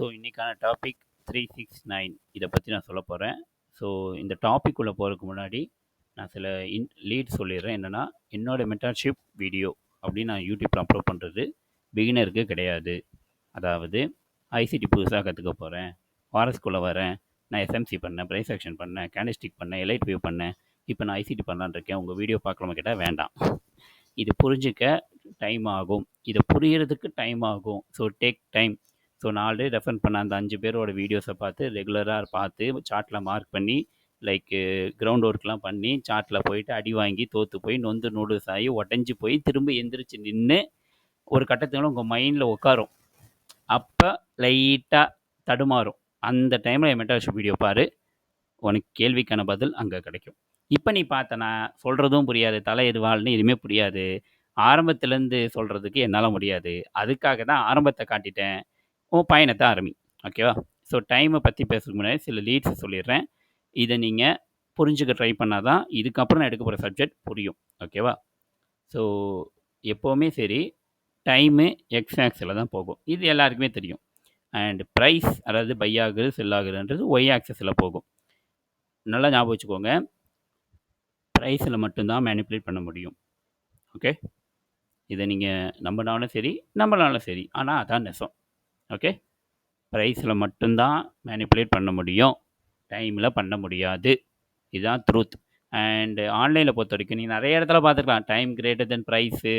So இன்றைக்கான topic 369 இதை பற்றி நான் சொல்ல போகிறேன். ஸோ இந்த டாபிக் உள்ள போகிறதுக்கு முன்னாடி நான் சில லீட் சொல்லிடுறேன். என்னென்னா, என்னோடய மென்டார்ஷிப் வீடியோ அப்படின்னு நான் யூடியூப்பில் அப்லோட் பண்ணுறது பிகினருக்கு கிடையாது. அதாவது ஐசிடி புதுசாக கற்றுக்க போகிறேன், ஃபாரஸ்ட்குள்ளே வரேன், நான் எஸ்எம்சி பண்ணேன், ப்ரைஸ் ஆக்ஷன் பண்ணேன், கேண்டிஸ்டிக் பண்ணேன், எலைட் வியூ பண்ணேன், இப்போ நான் ஐசிடி பண்ணலான்னு இருக்கேன், உங்கள் வீடியோ பார்க்கலாமா கேட்டால் வேண்டாம். இது புரிஞ்சிக்க டைம் ஆகும், இதை புரியறதுக்கு டைம் ஆகும். So take time. ஸோ நான் ஆல்ரெடி ரெஃபர் பண்ண அந்த 5 பேரோட வீடியோஸை பார்த்து ரெகுலராக பார்த்து சார்ட்டில் மார்க் பண்ணி லைக் கிரவுண்ட் ஒர்க்லாம் பண்ணி சார்ட்டில் போயிட்டு அடி வாங்கி தோற்று போய் நொந்து நூடுல்ஸ் ஆகி உடஞ்சி போய் திரும்ப எந்திரிச்சு நின்று ஒரு கட்டத்துக்கு உங்கள் மைண்டில் உட்காரும். அப்போ லைட்டாக தடுமாறும். அந்த டைமில் என் மென்டார்ஷிப் வீடியோ பாரு, உனக்கு கேள்விக்கான பதில் அங்கே கிடைக்கும். இப்போ நீ பார்த்தனா சொல்கிறதும் புரியாது, தலை எதுவாள்னு எதுவுமே புரியாது. ஆரம்பத்துலேருந்து சொல்கிறதுக்கு என்னால் முடியாது. அதுக்காக தான் ஆரம்பத்தை காட்டிட்டேன், உன் பயணத்தை ஆரம்பி. ஓகேவா? ஸோ டைமை பற்றி பேசுறதுக்கு முன்னாடி சில லீட்ஸ் சொல்லிடுறேன். இதை நீங்கள் புரிஞ்சுக்க ட்ரை பண்ணால் தான் இதுக்கப்புறம் நான் எடுக்க போகிற சப்ஜெக்ட் புரியும். ஓகேவா? ஸோ எப்போவுமே சரி, டைமு எக்ஸ் ஆக்ஸில் தான் போகும். இது எல்லாருக்குமே தெரியும். அண்ட் ப்ரைஸ், அதாவது பை ஆகுது செல் ஆகுதுன்றது ஒய் ஆக்சஸில் போகும். நல்லா ஞாபகம் வச்சுக்கோங்க, ப்ரைஸில் மட்டும்தான் மேனிப்புலேட் பண்ண முடியும். ஓகே, இதை நீங்கள் நம்பினாலும் சரி நம்பினாலும் சரி, ஆனால் அதான் நெசம். ஓகே, ப்ரைஸில் மட்டும்தான் மேனிப்புலேட் பண்ண முடியும், டைமில் பண்ண முடியாது. இதுதான் ட்ரூத். அண்டு ஆன்லைனில் பொறுத்த வரைக்கும் நீங்கள் நிறைய இடத்துல பார்த்துருக்கலாம், time greater than price,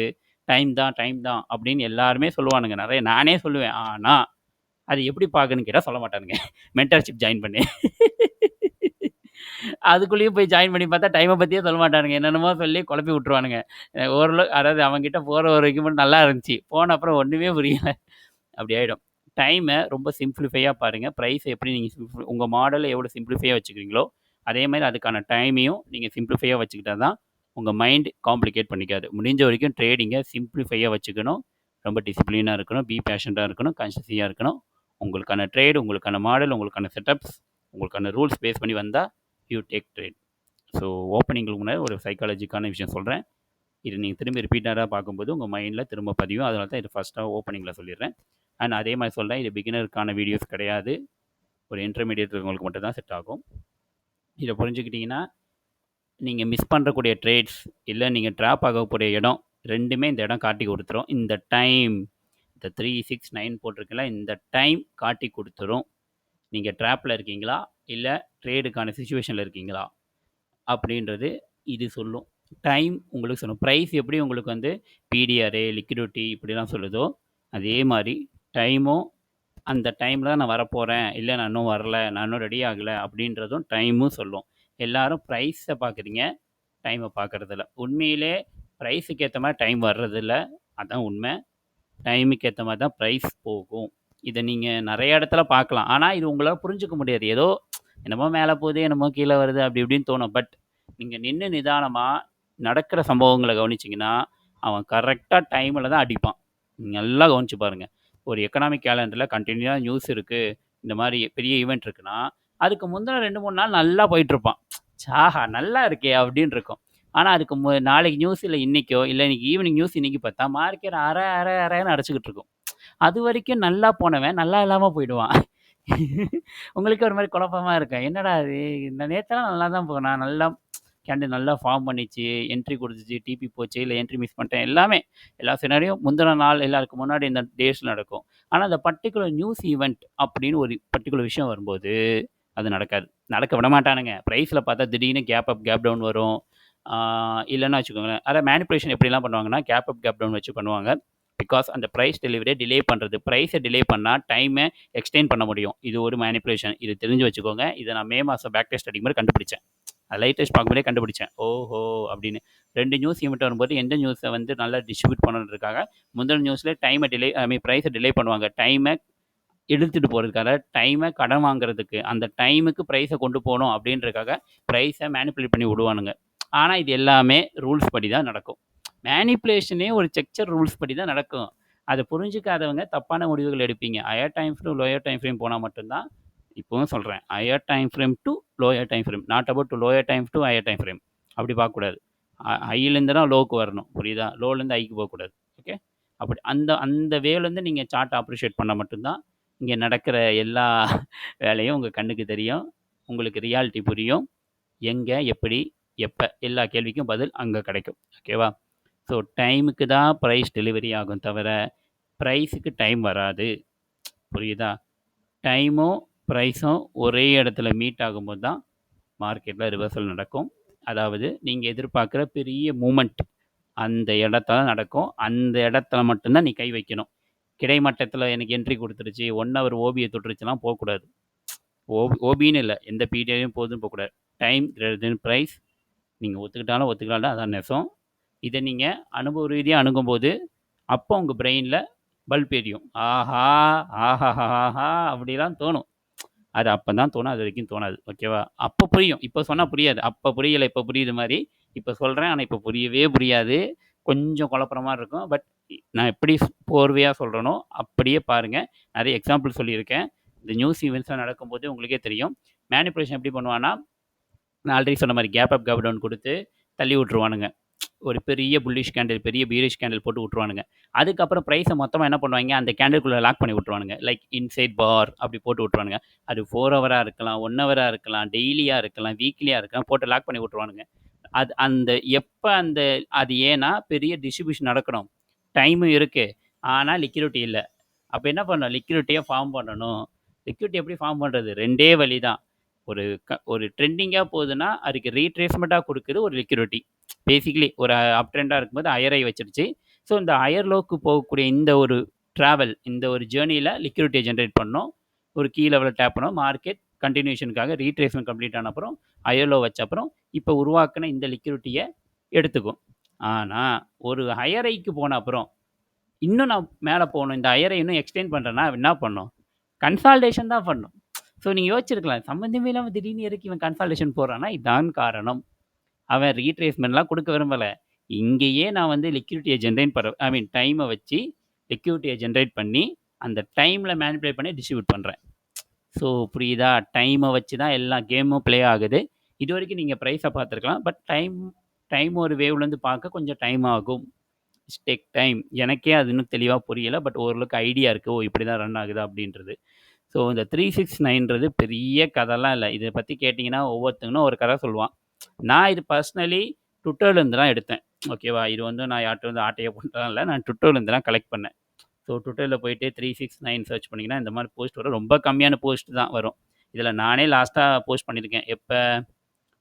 time தான் அப்படின்னு எல்லாருமே சொல்லுவானுங்க. நிறைய நானே சொல்லுவேன். ஆனால் அது எப்படி பார்க்கணுன்னு கேட்டால் சொல்ல மாட்டானுங்க. மென்டார்ஷிப் ஜாயின் பண்ணி அதுக்குள்ளேயும் போய் ஜாயின் பண்ணி பார்த்தா டைமை பற்றியே சொல்ல மாட்டானுங்க. என்னென்னமோ சொல்லி குழப்பி விட்ருவானுங்க. ஓரளவு, அதாவது அவங்ககிட்ட போகிற வரைக்கும் மட்டும் நல்லா இருந்துச்சு, போன அப்புறம் ஒன்றுமே புரியல, அப்படி ஆகிடும். டைமை ரொம்ப சிம்பிளிஃபையாக பாருங்கள். ப்ரைஸை எப்படி நீங்கள் உங்கள் மாடலை எவ்வளோ சிம்பிளிஃபையாக வச்சுக்கிறீங்களோ அதே மாதிரி அதுக்கான டைமையும் நீங்கள் சிம்பிளிஃபையாக வச்சுக்கிட்டா தான் உங்கள் மைண்ட் காம்ப்ளிகேட் பண்ணிக்காது. முடிஞ்ச வரைக்கும் ட்ரேடிங்கை சிம்பிளிஃபையாக வச்சுக்கணும். ரொம்ப டிசிப்ளினாக இருக்கணும், பி பேஷண்ட்டாக இருக்கணும், கான்ஷியஸியாக இருக்கணும். உங்களுக்கான ட்ரேடு, உங்களுக்கான மாடல், உங்களுக்கான செட்டப்ஸ், உங்களுக்கான ரூல்ஸ் பேஸ் பண்ணி வந்தால் யூ டேக் ட்ரேட். ஸோ ஓப்பனிங்களுக்கு முன்னாடி ஒரு சைக்காலஜிக்கான விஷயம் சொல்கிறேன். இது நீங்கள் திரும்பி ரிப்பீட்டடாக பார்க்கும்போது உங்கள் மைண்டில் திரும்ப பதிவும். அதனால தான் இது ஃபஸ்ட்டாக ஓப்பனிங்கில் சொல்லிடுறேன். அண்ட் அதே மாதிரி சொல்கிறேன், இது பிகினருக்கான வீடியோஸ் கிடையாது, ஒரு இன்டர்மீடியேட் இருக்கவங்களுக்கு மட்டும் தான் செட் ஆகும். இதை புரிஞ்சுக்கிட்டிங்கன்னா நீங்கள் மிஸ் பண்ணுறக்கூடிய ட்ரேட்ஸ் இல்லை நீங்கள் ட்ராப் ஆகக்கூடிய இடம் ரெண்டுமே இந்த இடம் காட்டி கொடுத்துரும். இந்த டைம், இந்த 369 போட்டிருக்கல, இந்த டைம் காட்டி கொடுத்துரும். நீங்கள் ட்ராப்பில் இருக்கீங்களா இல்லை ட்ரேடுக்கான சிச்சுவேஷனில் இருக்கீங்களா அப்படின்றது இது சொல்லும். டைம் உங்களுக்கு சொல்லும். ப்ரைஸ் எப்படி உங்களுக்கு வந்து பிடிஆர்ஏ, லிக்விடிட்டி இப்படிலாம் சொல்லுதோ அதே மாதிரி டைமும் அந்த டைமில் நான் வரப்போகிறேன், இல்லை நான் இன்னும் வரல, நான் இன்னும் ரெடி ஆகலை அப்படின்றதும் டைமும் சொல்லும். எல்லோரும் ப்ரைஸை பார்க்குறீங்க, டைமை பார்க்குறதில்ல. உண்மையிலே ப்ரைஸுக்கு ஏற்ற மாதிரி டைம் வர்றதில்ல, அதுதான் உண்மை. டைமுக்கு ஏற்ற மாதிரி தான் ப்ரைஸ் போகும். இதை நீங்கள் நிறைய இடத்துல பார்க்கலாம். ஆனால் இது உங்களால் புரிஞ்சுக்க முடியாது. ஏதோ என்னமோ மேலே போகுது, என்னமோ கீழே வருது, அப்படி இப்படின்னு தோணும். பட் நீங்கள் நின்று நிதானமாக நடக்கிற சம்பவங்களை கவனிச்சிங்கன்னா அவன் கரெக்டாக டைமில் தான் அடிப்பான். நீங்கள் நல்லா கவனித்து பாருங்கள். ஒரு எக்கனாமிக் கேலண்டரில் கண்டினியூவாக நியூஸ் இருக்குது, இந்த மாதிரி பெரிய ஈவெண்ட் இருக்குன்னா அதுக்கு முந்தின 2-3 நாள் நல்லா போயிட்டுருப்பான். சாஹா நல்லா இருக்கே அப்படின்னு இருக்கும். ஆனால் அதுக்கு நாளைக்கு நியூஸ் இல்லை இன்றைக்கோ, இல்லை இன்றைக்கி ஈவினிங் நியூஸ் இன்றைக்கி பார்த்தா மார்க்கெட் அரைன்னு அடைச்சிக்கிட்டு இருக்கும். அது வரைக்கும் நல்லா போனவன் நல்லா இல்லாமல் போயிடுவான். உங்களுக்கு ஒரு மாதிரி குழப்பமாக இருக்கும், என்னடா அது இந்த நேரத்தெல்லாம் நல்லா தான் போனான், நல்லா கேண்டில் நல்லா ஃபார்ம் பண்ணிச்சு, என்ட்ரி கொடுத்துச்சு, டிபி போச்சு, இல்லை என்ட்ரி மிஸ் பண்ணிட்டேன், எல்லா சினாரியும் முந்தின நாள் எல்லாருக்கு முன்னாடி இந்த டேஸில் நடக்கும். ஆனால் அந்த பர்டிகுலர் நியூஸ் ஈவெண்ட் அப்படின்னு ஒரு பர்டிகுலர் விஷயம் வரும்போது அது நடக்காது, நடக்க விட மாட்டானுங்க. ப்ரைஸில் பார்த்தா திடீர்னு கேப் அப் கேப் டவுன் வரும். இல்லைன்னா வச்சுக்கோங்களேன், அதாவது மேனிப்புலேஷன் எப்படிலாம் பண்ணுவாங்கன்னா கேப் அப் கேப் டவுன் வச்சு பண்ணுவாங்க. பிகாஸ் அந்த ப்ரைஸ் டெலிவரியை டிலே பண்ணுறது, ப்ரைஸை டிலே பண்ணால் டைமை எக்ஸ்டெண்ட் பண்ண முடியும். இது ஒரு மேனிப்புலேஷன், இது தெரிஞ்சு வச்சுக்கோங்க. இதை நான் மே மாதம் பேக் டெஸ்ட் அடிக்கும் போது கண்டுபிடிச்சேன், லைட் டெஸ்ட் பார்க்கும்போதே கண்டுபிடிச்சேன். ஓஹோ அப்படின்னு 2 நியூஸ் ஈவெண்ட் வரும்போது எந்த நியூஸை வந்து நல்லா டிஸ்ட்ரிபியூட் பண்ணுறதுக்காக முந்தின நியூஸில் டைமை டிலே, ப்ரைஸை டிலே பண்ணுவாங்க. டைமை எடுத்துகிட்டு போகிறதுக்காக, டைமை கடன் வாங்குறதுக்கு, அந்த டைமுக்கு ப்ரைஸை கொண்டு போகணும் அப்படின்றதுக்காக ப்ரைஸை மேனிப்புலேட் பண்ணி விடுவானுங்க. ஆனால் இது எல்லாமே ரூல்ஸ் படி தான் நடக்கும். மேனிப்புலேஷனே ஒரு ஸ்ட்ரக்சர் ரூல்ஸ் படி தான் நடக்கும். அதை புரிஞ்சிக்காதவங்க தப்பான முடிவுகள் எடுப்பீங்க. Higher time frame lower time frame போனால் மட்டும்தான், இப்போவும் சொல்கிறேன், higher time frame to lower time frame, not about to lower time to higher time frame. அப்படி பார்க்கக்கூடாது. ஹையிலேருந்து தான் லோவுக்கு வரணும், புரியுதா? லோலேருந்து ஹைக்கு போகக்கூடாது. ஓகே, அப்படி அந்த வேலேருந்து நீங்கள் சார்ட் அப்ரிஷியேட் பண்ணால் மட்டும்தான் இங்க நடக்கிற எல்லா வேலையும் உங்க கண்ணுக்கு தெரியும். உங்களுக்கு ரியாலிட்டி புரியும். எங்க, எப்படி, எப்ப எல்லா கேள்விக்கும் பதில் அங்க கிடைக்கும். ஓகேவா? ஸோ டைமுக்கு தான் பிரைஸ் டெலிவரி ஆகும் தவிர, பிரைஸுக்கு டைம் வராது. புரியுதா? டைமும், பிரைஸும் ஒரே இடத்துல மீட் ஆகும்போது தான் மார்க்கெட்ல ரிவர்சல் நடக்கும். அதாவது நீங்க எதிர்பார்க்குற பெரிய மூவ்மெண்ட் அந்த இடத்துல நடக்கும். அந்த இடத்துல மட்டும் தான் நீ கை வைக்கணும். கிடைமட்டத்துல எனக்கு என்ட்ரி குடுத்துருச்சு, 1 ஹவர் ஓபிய தொட்டுருச்சுலாம் போக்கூடாது. ஓபின்னு இல்ல. எந்த பீரியட்லயும் போதுன்னு போக்கூடாது. Time greater than price. நீங்க ஒத்துக்கிட்டாலும் ஒத்துக்கலாம்ல அதான் நெசம். இத நீங்க அனுபவ ரீதியா அணுகும்போது, அப்போ உங்க பிரெயின்ல பல்ப் எரியும். ஆஹா! ஆஹாஹாஹா! அப்படிலாம் தோணும். அது அப்பதான் தோணும். அது வரைக்கும் தோணாது. ஓகேவா? அப்ப புரியும். இப்ப சொன்னா புரியாது. அப்ப புரியல, இப்ப புரியுது மாரி. இப்ப சொல்றேன். ஆனா இப்ப புரியவே புரியாது. கொஞ்சம் குழப்புற மாரி இருக்கும். பட் நான் எப்படி கோர்வையா சொல்றேனோ, அப்படியே பாருங்க. நெறைய எக்ஸாம்பிள் சொல்லியிருக்கேன். இந்த நியூஸ் ஈவெண்ட்ஸ்லாம் நடக்கும்போது உங்களுக்கே தெரியும். மேனிபுலேஷன் எப்படி பண்ணுவான்னா, நான் ஆல்ரெடி சொன்ன மாரி கேப் அப், கேப் டவுன் குடுத்து தள்ளி விட்டுருவானுங்க. ஒரு பெரிய புல்லிஷ் கேண்டில், பெரிய பீரிஷ் கேண்டில் போட்டு விட்டுருவானுங்க. அதுக்கப்புறம் பிரைஸ மொத்தமா என்ன பண்ணுவாய்ங்க, அந்த கேண்டில்குள்ள லாக் பண்ணி விட்டுருவானுங்க. லைக் இன்சைட் பார் அப்படி போட்டு விட்டுருவானுங்க. அது 4 ஹவரா இருக்கலாம், 1 ஹவரா இருக்கலாம், டெய்லியா இருக்கலாம், வீக்லியா இருக்கலாம், போட்டு லாக் பண்ணி விட்டுருவானுங்க. அது அந்த எப்ப அந்த அது ஏன்னா பெரிய டிஸ்ட்ரிபியூஷன் நடக்கணும். டைமும் இருக்கு. ஆனா லிக்விடிட்டி இல்ல. அப்ப என்ன பண்ணணும்? லிக்விடிட்டிய ஃபார்ம் பண்ணணும். லிக்விடிட்டி எப்படி ஃபார்ம் பண்றது? 2டே வழி தான். ஒரு ட்ரெண்டிங்கா போகுதுன்னா, அதுக்கு ரீட்ரேஸ்மென்ட்டா குடுக்குது ஒரு லிக்விடிட்டி. பேசிக்கலி ஒரு அப் ட்ரெண்டா இருக்கும்போது ஹையர் ஹை வச்சிருச்சு. ஸோ இந்த ஹையர் லோக்கு போகக்கூடிய இந்த ஒரு டிராவல், இந்த ஒரு ஜேர்னில லிக்விடிட்டிய ஜெனரேட் பண்ணணும். ஒரு கீ லெவல டேப் பண்ணணும். மார்க்கெட் கன்டினியூஷனுக்காக ரீட்ரேஸ்மென்ட் கம்ப்ளீட் ஆன அப்புறம், ஹையர் லோ வச்ச அப்புறம், இப்ப உருவாக்குன இந்த லிக்விடிட்டிய எடுத்துக்கும். ஆனா, ஒரு ஹையர் ஹைக்கு போன அப்புறம், இன்னும் நான் மேல போணும். இந்த ஹையர் ஹை இன்னும் எக்ஸ்டெண்ட் பண்றேன்னா, என்ன பண்ணும்? கன்சால்டேஷன் தான் பண்ணும். ஸோ நீங்க யோசிச்சிருக்கலாம். சம்மந்தமே இல்லாம திடீர்னு எதுக்கு இவன் கன்சால்டேஷன் போடுறான்னா, இதான் காரணம். அவன் ரீட்ரேஸ்மென்ட்லாம் குடுக்க விரும்பல. இங்கேயே நான் வந்து லிக்விடிட்டிய ஜெனரேட் பண்ற ஐ மீன் டைம வச்சு லிக்விடிட்டிய ஜெனரேட் பண்ணி, அந்த டைம்ல மேனிபுலேட் பண்ணி டிஸ்ட்ரிபியூட் பண்றேன். ஸோ புரியுதா? டைம வச்சு தான் எல்லா கேமும் ப்ளே ஆகுது. இதுவரைக்கும் நீங்க பிரைஸ பார்த்துருக்கலாம். பட் டைம் டைம் ஒரு வேவ்லேருந்து பார்க்க கொஞ்சம் டைம் ஆகும். Take time. எனக்கே அது இன்னும் தெளிவா புரியல. பட் ஓரளவுக்கு ஐடியா இருக்கு. ஓ! இப்படி தான் ரன் ஆகுதா அப்படின்றது. ஸோ இந்த 369ன்றது பெரிய கதைலாம் இல்ல. இத பத்தி கேட்டீங்கன்னா, ஒவ்வொருத்தங்களும் ஒரு கதை சொல்லுவான். நான் இது பர்சனலி ட்விட்டர்லேருந்து தான் எடுத்தேன். ஓகேவா? இது வந்து நான் யார்ட்ட வந்து ஆட்டைய போட்டுலாம் இல்ல. நான் ட்விட்டர்லேருந்து தான் கலெக்ட் பண்ணேன். ஸோ ட்விட்டர்ல போயிட்டு 369 சர்ச் பண்ணீங்கன்னா, இந்த மாரி போஸ்ட் வரும். ரொம்ப கம்மியான போஸ்ட் தான் வரும். இதில நானே லாஸ்ட்டா போஸ்ட் பண்ணியிருக்கேன். எப்ப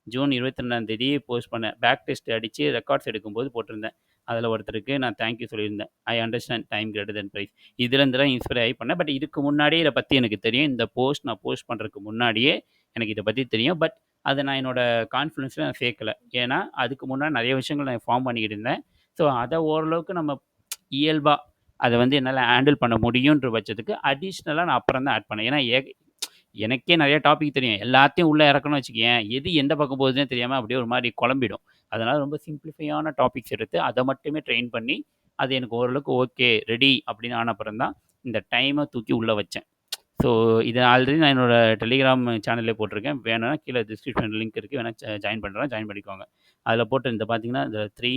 ஜூன் 22ஆம் தேதி போஸ்ட் பண்ணேன். பேக் டெஸ்ட் அடிச்சு ரெக்கார்ட்ஸ் எடுக்கும்போது போட்டிருந்தேன். அதில ஒருத்தருக்கு நான் தேங்க் யூ சொல்லியிருந்தேன். I understand time greater than price. இதுலேருந்து தான் இன்ஸ்பயர் ஆகி பண்ணேன். பட் இதுக்கு முன்னாடியே இத பத்தி எனக்கு தெரியும். இந்த போஸ்ட் நான் போஸ்ட் பண்றதுக்கு முன்னாடியே எனக்கு இத பத்தி தெரியும். பட் அத நான் என்னோட கான்ஃபிடன்ஸ்ல நான் சேர்க்கல. ஏன்னா, அதுக்கு முன்னாடி நெறைய விஷயங்கள் நான் ஃபார்ம் பண்ணிக்கிட்டு இருந்தேன். ஸோ அத ஓரளவுக்கு நம்ம இயல்பா அத வந்து என்னால ஹேண்டில் பண்ண முடியுன்ற பட்சத்துக்கு அடிஷ்னலா நான் அப்புறம் தான் ஆட் பண்ணேன். ஏன்னா எனக்கே நெறைய டாபிக் தெரியும். எல்லாத்தையும் உள்ள இறக்கணும்னு வச்சுக்கயேன், எது எந்த பக்கம் போகுதுன்னே தெரியாம அப்படியே ஒரு மாரி குழம்பிடும். அதனால ரொம்ப சிம்பிளிஃபையான டாபிக்ஸ் எடுத்து, அத மட்டுமே ட்ரெயின் பண்ணி, அது எனக்கு ஓரளவுக்கு ஓகே, ரெடி அப்படின்னு ஆன அப்புறம் தான், இந்த டைம தூக்கி உள்ள வச்சேன். ஸோ, இத ஆல்ரெடி நான் என்னோட டெலிகிராம் சேனல்லே போட்டிருக்கேன். வேணும்னா கீழ டிஸ்கிரிப்ஷன் லிங்க் இருக்கு. வேணா ஜாயின் பண்றேன். ஜாயின் பண்ணிக்கோங்க. அதில போட்டு இந்த பார்த்தீங்கன்னா, இந்த 3,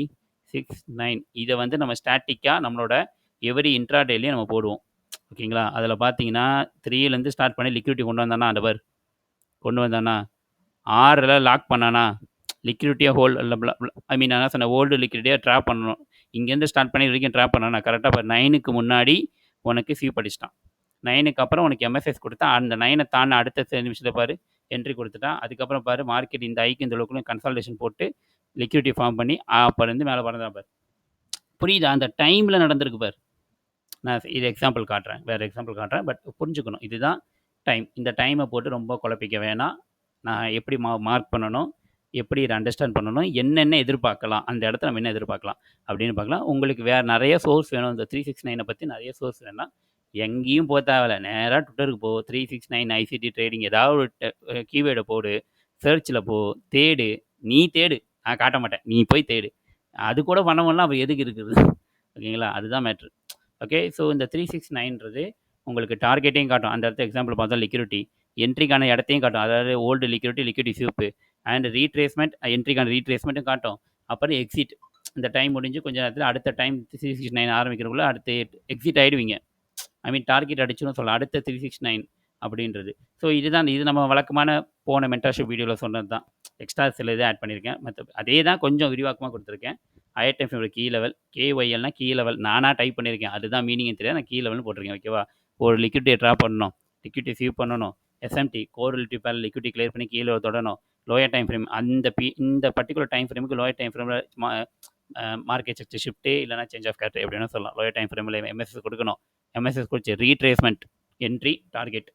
6, 9 இத வந்து நம்ம ஸ்டாட்டிக்கா நம்மளோட எவரி இன்ட்ராடேலயும் நம்ம போடுவோம். ஓகேங்களா? அதில பார்த்தீங்கன்னா, 3லேருந்து ஸ்டார்ட் பண்ணி லிக்விடிட்டி கொண்டு வந்தானா, அந்த பாரு கொண்டு வந்தானா, 6ல லாக் பண்ணானா, லிக்விடிட்டியா ஹோல்ட் இல்ல ஐ மீன் நான் என்ன சொன்னேன், ஓல்டு லிக்விடிட்டியா ட்ராப் பண்ணணும். இங்கேருந்து ஸ்டார்ட் பண்ணி இது வரைக்கும் ட்ராப் பண்ணானா, கரெக்ட்டா பாரு 9க்கு முன்னாடி உனக்கு ஸ்வீப் அடிச்சுட்டான். 9க்கு அப்புறம் உனக்கு எம்எஸ்எஸ் குடுத்தான். அந்த 9 தாண்டுன அடுத்த நிமிஷத்துல பாரு, என்ட்ரி குடுத்துட்டான். அதுக்கப்புறம் பாரு மார்க்கெட் இந்த ஐக்கு இந்த லோக்குன்னு கன்சால்டேஷன் போட்டு, லிக்விடிட்டி ஃபார்ம் பண்ணி, அப்பருந்து மேல பறந்தான் பாரு. புரியுதா? அந்த டைம்ல நடந்திருக்கு பாரு. நான் இது எக்ஸாம்பிள் காட்டுறேன். வேற எக்ஸாம்பிள் காட்டுறேன். பட் புரிஞ்சுக்கணும். இதுதான் டைம். இந்த டைம போட்டு ரொம்ப குழப்பிக்க வேணாம். நான் எப்படி மார்க் பண்ணணும்? எப்படி இத அண்டர்ஸ்டாண்ட் பண்ணணும்? என்னென்ன எதிர்பார்க்கலாம்? அந்த இடத்துல நம்ம என்ன எதிர்பார்க்கலாம்? அப்படின்னு பார்க்கலாம். உங்களுக்கு வேற நெறைய சோர்ஸ் வேணும். இந்த 369 பத்தி நெறைய சோர்ஸ் வேணும்னா, எங்கேயும் போ தேவையில்ல. நேரா ட்விட்டருக்கு போ. 369 ஐசிடி ட்ரேடிங் ஏதாவது ஒரு கீவேர்ட போடு. சர்ச்ல போ. தேடு. நீ தேடு. நான் காட்ட மாட்டேன். நீ போய் தேடு. அது கூட பண்ண முடியலனா அப்புறம் எதுக்கு இருக்குது? ஓகேங்களா? அதுதான் மேட்ரு. ஓகே. ஸோ இந்த 369ன்றது உங்களுக்கு டார்கெட்டையும் காட்டும். அந்த இடத்துல எக்ஸாம்பிள் பார்த்தா லிக்விடிட்டி. என்ட்ரிக்கான இடத்தையும் காட்டும். அதாவது old liquidity, liquidity sweep and retracement என்ட்ரிக்கான ரீட்ரேஸ்மென்ட்டும் காட்டும். அப்புறம் எக்ஸிட். இந்த டைம் முடிஞ்சு கொஞ்ச நேரத்தில அடுத்த டைம் 369 ஆரம்பிக்கிறதுக்குள்ள அடுத்து எக்ஸிட் ஆயிடுவீங்க. ஐ மீன் டார்கெட் அடிச்சுன்னு சொல்லலாம். அடுத்த 369 அப்படின்றது. ஸோ இது நம்ம வழக்கமான போன மென்டார்ஷிப் வீடியோவில் சொன்னது தான். எக்ஸ்ட்ரா சில இது ஆட் பண்ணியிருக்கேன். அதே தான் கொஞ்சம் விரிவாக்கமாக கொடுத்துருக்கேன். ஹையர் டைம் ஃப்ரேமோட கீ லெவல், கேஒய்எல்னா கீ லெவல். நானாக டைப் பண்ணியிருக்கேன். அதுதான் மீனிங் தெரியாது. நான் கீ லெவல்னு போட்டிருக்கேன். ஓகேவா? ஒரு லிக்விடிட்டியை ட்ரா பண்ணணும், லிக்விடிட்டி சீவ் பண்ணணும், எஸ்எம்டி கோர் ரிலேட்டிவ் பேர் லிக்விடிட்டி கிளியர் பண்ணி கீழே தொடணும், லோயர் டைம் ஃப்ரேம் இந்த பர்டிகுலர் டைம் ஃப்ரேமுக்கு லோயர் டைம் ஃப்ரேமில் மார்க்கெட் செக்ட் ஷிஃப்ட்டு இல்லைனா சேஞ்ச் ஆஃப் கேரக்டர் எப்படி வேணால் சொல்லலாம். லோயர் டைம் ஃப்ரேமில் எம்எஸ்எஸ் கொடுக்கணும், எம்எஸ்எஸ் கொடுத்து ரீட்ரேஸ்மெண்ட், என்ட்ரி, டார்கெட்.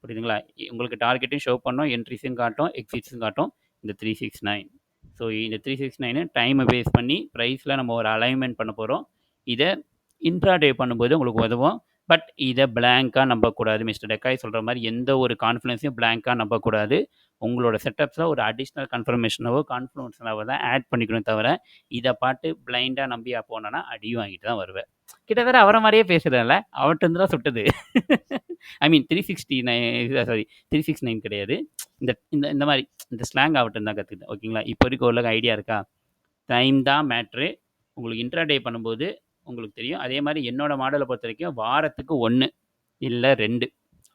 புரியுதுங்களா? உங்களுக்கு டார்கெட்டும் ஷோ பண்ணோம், என்ட்ரிஸும் காட்டும், எக்ஸிட்ஸும் காட்டும். இந்த 369. ஸோ இந்த 369 டைமை பேஸ் பண்ணி ப்ரைஸில் நம்ம ஒரு அலைன்மெண்ட் பண்ண போகிறோம். இதை இன்ட்ராடே பண்ணும்போது உங்களுக்கு உதவும். பட் இதை பிளாங்காக நம்பக்கூடாது. மிஸ்டர் டெக்காய் சொல்கிற மாதிரி எந்த ஒரு கான்ஃபிடன்ஸையும் பிளாங்காக நம்பக்கூடாது. உங்களோட செட்டப்ஸில் ஒரு அடிஷ்னல் கன்ஃபர்மேஷனாவோ கான்ஃபிடன்ஸாவோ தான் ஆட் பண்ணிக்கணும் தவிர இதை பார்த்து பிளைண்டாக நம்பி போனோன்னா அடி வாங்கிட்டு தான் வருவேன். கிட்டத்தட்ட அவரை மாதிரியே பேசுகிறேன்ல, அவர்கிட்ட இருந்து தான் சுட்டுது. ஐ மீன் 369 கிடையாது. இந்த இந்த இந்த மாதிரி இந்த ஸ்லாங் அவர்கிட்ட தான் கற்றுக்கிட்டேன். ஓகேங்களா? இப்போ வரைக்கும் உள்ள ஐடியா இருக்கா? டைம் தான் மேட்ரு. உங்களுக்கு இன்ட்ராடே பண்ணும்போது உங்களுக்கு தெரியும். அதே மாதிரி என்னோட மாடலை பொறுத்த வரைக்கும் வாரத்துக்கு 1 இல்லை 2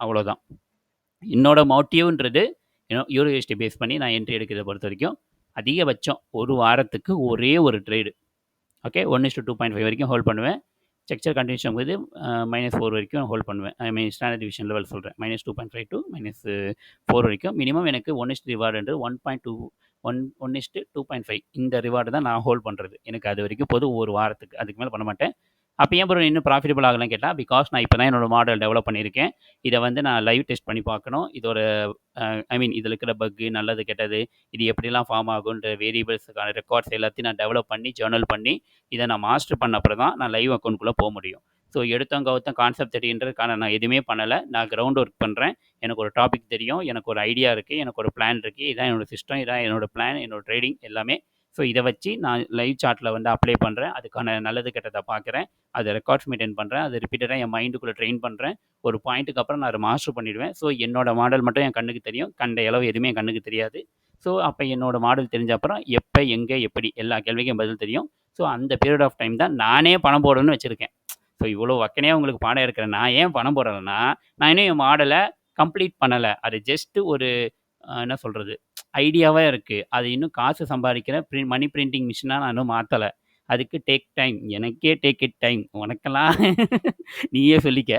அவ்வளோதான். என்னோட மோட்டிவ்ன்றது யூரோஎஸ்டி பேஸ் பண்ணி நான் என்ட்ரி எடுக்கிறத பொறுத்த வரைக்கும் அதிகபட்சம் ஒரு வாரத்துக்கு ஒரே ஒரு ட்ரேடு. ஓகே, 1:2.5 வரைக்கும் ஹோல்ட் பண்ணுவேன். ஸ்ட்ரக்சர் கண்டினியூஷன் போது -4 வரைக்கும் ஹோல்ட் பண்ணுவேன். ஐ மீன் ஸ்டாண்டர்ட் டிவிஷன் லெவல் சொல்கிறேன். -2.5 to -4 வரைக்கும் மினிமம் எனக்கு 1 ரிவார்டுன்றது 1:2.5 இந்த ரிவார்டு தான் நான் ஹோல்ட் பண்ணுறது. எனக்கு அது வரைக்கும் போதும் ஒரு வாரத்துக்கு. அதுக்கு மேலே பண்ண மாட்டேன். அப்போ ஏன் ப்ரோ இன்னும் ப்ராஃபிட்டபிள் ஆகலாம் கேட்டால், பிகாஸ் நான் இப்போ தான் என்னோட மாடல் டெவலப் பண்ணியிருக்கேன். இதை நான் லைவ் டெஸ்ட் பண்ணி பார்க்கணும். இதோட ஐ மீன் இதில் இருக்கிற பக்கு, நல்லது கெட்டது, இது எப்படிலாம் ஃபார்ம் ஆகுன்ற வேரியபிள்ஸுக்கான ரெக்கார்ட்ஸ் எல்லாத்தையும் நான் டெவலப் பண்ணி ஜேர்னல் பண்ணி இதை நான் மாஸ்டர் பண்ண அப்புறம் தான் நான் லைவ் அக்கௌண்ட்குள்ளே போக முடியும். ஸோ எடுத்தவங்க கவுத்தம் கான்செப்ட் தெரியுன்றதுக்கான நான் எதுவுமே பண்ணலை. நான் கிரவுண்ட் ஒர்க் பண்ணுறேன். எனக்கு ஒரு டாபிக் தெரியும், எனக்கு ஒரு ஐடியா இருக்குது, எனக்கு ஒரு பிளான் இருக்குது. இதான் என்னோடய சிஸ்டம், இதான் என்னோடய பிளான், என்னோடய ட்ரேடிங் எல்லாமே. ஸோ இதை வச்சு நான் லைவ் சார்ட்டில் அப்ளை பண்ணுறேன். அதுக்கான நல்லது கெட்டதை பார்க்குறேன், அதை ரெக்கார்ட்ஸ் மெயின்டைன் பண்ணுறேன், அதை ரிப்பீட்டடாக என் மைண்டுக்குள்ளே ட்ரெயின் பண்ணுறேன். ஒரு பாயிண்ட்டுக்கு அப்புறம் நான் அதை மாஸ்டர் பண்ணிவிடுவேன். ஸோ என்னோடய மாடல் மட்டும் என் கண்ணுக்கு தெரியும், கண்ட அளவு எதுவுமே என் கண்ணுக்கு தெரியாது. ஸோ அப்போ என்னோடய மாடல் தெரிஞ்ச அப்புறம் எப்போ எங்கே எப்படி எல்லா கேள்விக்கும் பதில் தெரியும். ஸோ அந்த பீரியட் ஆஃப் டைம் தான் நானே பணம் போடணும்னு வச்சுருக்கேன். ஸோ இவ்வளோ வக்கனையாக உங்களுக்கு பாடம் இருக்கிறேன். நான் ஏன் பணம் போடுறேன்னா, நான் இன்னும் என் மாடலை கம்ப்ளீட் பண்ணலை. அது ஜஸ்ட்டு ஒரு என்ன சொல்கிறது, ஐடியாவாக இருக்குது. அது இன்னும் காசு சம்பாதிக்கிற மணி பிரிண்டிங் மிஷினாக நான் இன்னும் மாற்றலை. அதுக்கு டேக் டைம். எனக்கே டேக் இட் டைம். உனக்கெல்லாம் நீயே சொல்லிக்க.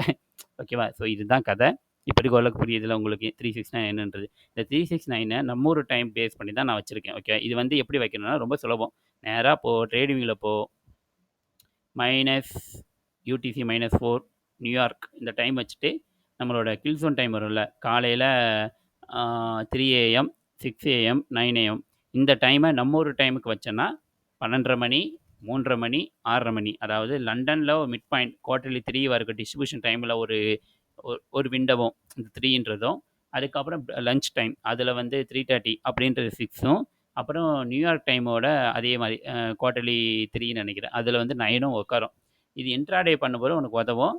ஓகேவா? ஸோ இதுதான் கதை. இப்போதைக்கு ஓரளவுக்கு புரியுதுல உங்களுக்கு 369 என்னன்றது. இந்த 369 நம்ம ஒரு டைம் பேஸ் பண்ணி தான் நான் வச்சுருக்கேன். ஓகே, இது எப்படி வைக்கணும்னா ரொம்ப சுலபம். நேராக ட்ரேடிங்கில் UTC -4 நியூயார்க் இந்த டைம் வச்சுட்டு நம்மளோட கில் ஜோன் டைம் வரும்ல, காலையில் 3 AM 6 AM 9 AM இந்த டைமை நம்ம ஒரு டைமுக்கு வச்சோன்னா 12:30 மணி 3:30 மணி 6:30 மணி, அதாவது லண்டனில் ஒரு மிட் பாயிண்ட் குவார்டர்லி 3 இருக்க டிஸ்ட்ரிபியூஷன் டைமில் ஒரு விண்டோவும் இந்த 3ன்றதும், அதுக்கப்புறம் லஞ்ச் டைம் அதில் 3:30 அப்படின்றது 6ம், அப்புறம் நியூயார்க் டைமோட அதே மாதிரி குவார்டர்லி 3ன்னு நினைக்கிறேன், அதில் 9ம் உட்காரும். இது இன்ட்ராடே பண்ணும்போது உனக்கு உதவும்.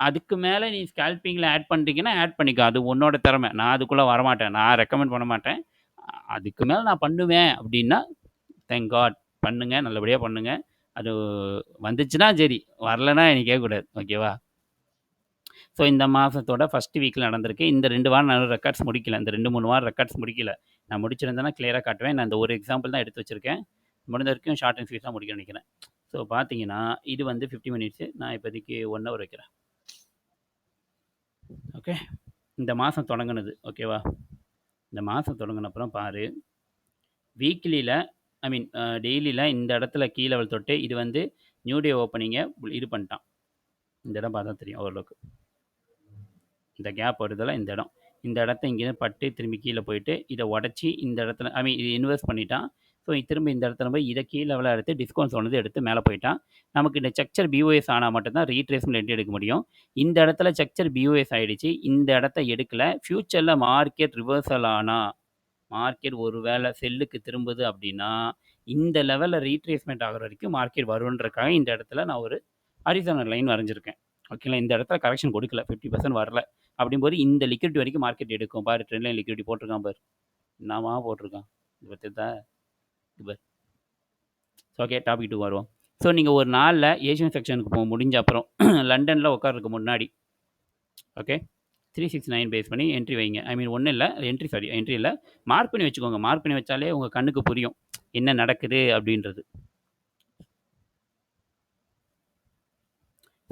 அதுக்கு மேலே நீ ஸ்கேல்பிங்கில் ஆட் பண்ணுறீங்கன்னா ஆட் பண்ணிக்கோ, அது உன்னோட திறமை. நான் அதுக்குள்ளே வரமாட்டேன், நான் ரெக்கமெண்ட் பண்ண மாட்டேன். அதுக்கு மேலே நான் பண்ணுவேன் அப்படின்னா தேங்க் காட், பண்ணுங்கள், நல்லபடியாக பண்ணுங்கள். அது வந்துச்சுன்னா சரி, வரலைன்னா எனக்கு கேட்கக்கூடாது. ஓகேவா? ஸோ இந்த மாதத்தோட ஃபஸ்ட்டு வீக்கில் நடந்திருக்கு. இந்த 2 வாரம் நான் ரெக்கார்ட்ஸ் முடிக்கல. இந்த 2-3 வாரம் ரெக்கார்ட்ஸ் முடிக்கல. நான் முடிச்சிருந்தேன்னா கிளியராக காட்டுவேன். நான் இந்த ஒரு எக்ஸாம்பிள் தான் எடுத்து வச்சுருக்கேன். முடிஞ்ச வரைக்கும் ஷார்ட் அண்ட் ஸ்வீட்டாக முடிக்க நினைக்கிறேன். ஸோ பார்த்தீங்கன்னா இது 50 மினிட்ஸு. நான் இப்போதைக்கு 1 ஹவர் வைக்கிறேன். ஓகே, இந்த மாதம் தொடங்கினது. ஓகேவா? இந்த மாதம் தொடங்கினப்புறம் பாரு, வீக்லியில் ஐ மீன் டெய்லியில் இந்த இடத்துல கீ லெவல் தொட்டு இது நியூ டே ஓப்பனிங்கை இது பண்ணிட்டான். இந்த இடம் பார்த்தா தெரியும் ஓரளவுக்கு. இந்த கேப் வருதில்ல, இந்த இடத்த இங்கேருந்து பட்டு திரும்பி கீழே போயிட்டு இதை உடச்சி இந்த இடத்துல ஐ மீன் இது இன்வெஸ்ட் பண்ணிட்டான். ஸோ திரும்ப இந்த இடத்துல போய் இதை கீழே லெவலில் எடுத்து டிஸ்கவுண்ட் சொன்னது எடுத்து மேலே போயிட்டான். நமக்கு இந்த ஸ்ட்ரக்சர் பிஓஎஸ் ஆனால் மட்டும்தான் ரீட்ரேஸ்மெண்ட் எடுக்க முடியும். இந்த இடத்துல ஸ்ட்ரக்சர் பிஓஎஸ் ஆகிடுச்சு, இந்த இடத்த எடுக்கலை. ஃப்யூச்சரில் மார்க்கெட் ரிவர்சல் ஆனால், மார்க்கெட் ஒரு வேளை செல்லுக்கு திரும்புது அப்படின்னா இந்த லெவலில் ரீட்ரேஸ்மெண்ட் ஆகிற வரைக்கும் மார்க்கெட் வருன்றக்காக இந்த இடத்துல நான் ஒரு ஹரிசாண்டல் லைன் வரைஞ்சிருக்கேன். ஓகேங்களா? இந்த இடத்துல கரெக்ஷன் கொடுக்கல, 50% வரல. அப்படிங்கும்போது இந்த லிக்விடிட்டி வரைக்கும் மார்க்கெட் எடுக்கும். பாரு, ட்ரெண்ட் லைன் லிக்விடிட்டி போட்டிருக்கான் பாரு, என்னமா போட்டிருக்கான் இது பற்றி தான் இது பாரு. ஓகே, டாபிக் 2 வருவோம். ஸோ நீங்கள் ஒரு நாளில் ஏஷியன் செக்ஷனுக்கு போக முடிஞ்ச அப்புறம் லண்டனில் உட்கார்றதுக்கு முன்னாடி ஓகே 369 பேஸ் பண்ணி என்ட்ரி வைங்க. ஐ மீன் ஒன்றும் இல்லை, என்ட்ரி இல்லை, மார்க் பண்ணி வச்சுக்கோங்க. மார்க் பண்ணி வச்சாலே உங்கள் கண்ணுக்கு புரியும் என்ன நடக்குது அப்படின்றது.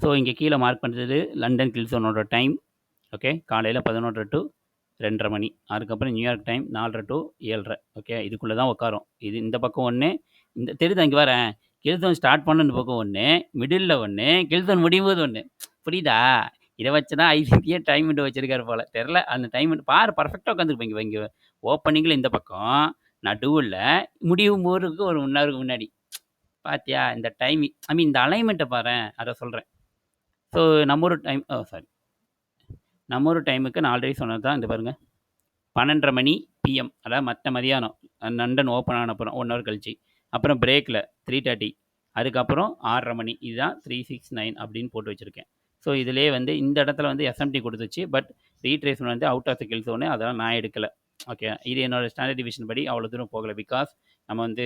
ஸோ இங்கே கீழே மார்க் பண்ணுறது லண்டன் கில்சோனோட டைம். ஓகே, காலையில் 11:30 to 2:30 மணி. அதுக்கப்புறம் நியூயார்க் டைம் 4:30 to 7:30. ஓகே, இதுக்குள்ளே தான் உட்காரும். இது இந்த பக்கம் ஒன்று, இந்த தெரியுதா இங்கே வரேன், கில்சோன் ஸ்டார்ட் பண்ண இந்த பக்கம் ஒன்று, மிடில் ஒன்று, கில்சோன் முடியும் போது ஒன்று. புரியுதா? இதை வச்சு தான் ஐசிசியே டைம் விண்டோ வச்சிருக்காரு போல் தெரில. அந்த டைம் பாரு பர்ஃபெக்டாக உட்காந்துருப்பீங்க. இங்கே ஓப்பனிங்கில் இந்த பக்கம், நடுவில் முடியும் போதுக்கு ஒரு 1 ஹவருக்கு முன்னாடி. பார்த்தியா இந்த டைமிங், ஐ மீன் இந்த அலைன்மெண்ட்டை பாரு, அதை சொல்கிறேன். ஸோ நம்ம ஒரு டைம் நம்ம ஒரு டைமுக்கு நான் ஆல்ரெடி சொன்னது தான். இந்த பாருங்கள் 12:30 மணி பிஎம், அதாவது மதியானம் லண்டன் ஓப்பன் ஆன அப்புறம் 1 ஹவர் கழிச்சு, அப்புறம் பிரேக்கில் 3:30, அதுக்கப்புறம் 6:30 மணி. இதுதான் 369 அப்படின்னு போட்டு வச்சுருக்கேன். ஸோ இதிலே வந்து இந்த இடத்துல வந்து எஸ்எம்டி கொடுத்துச்சு, பட் ரீட்ரேஸ்மெண்ட் வந்து out of the kill zone, அதெல்லாம் நான் எடுக்கலை. ஓகே, இது என்னோடய ஸ்டாண்டர்ட் டிவிஷன் படி அவ்வளோ தூரம் போகலை. பிகாஸ் நம்ம வந்து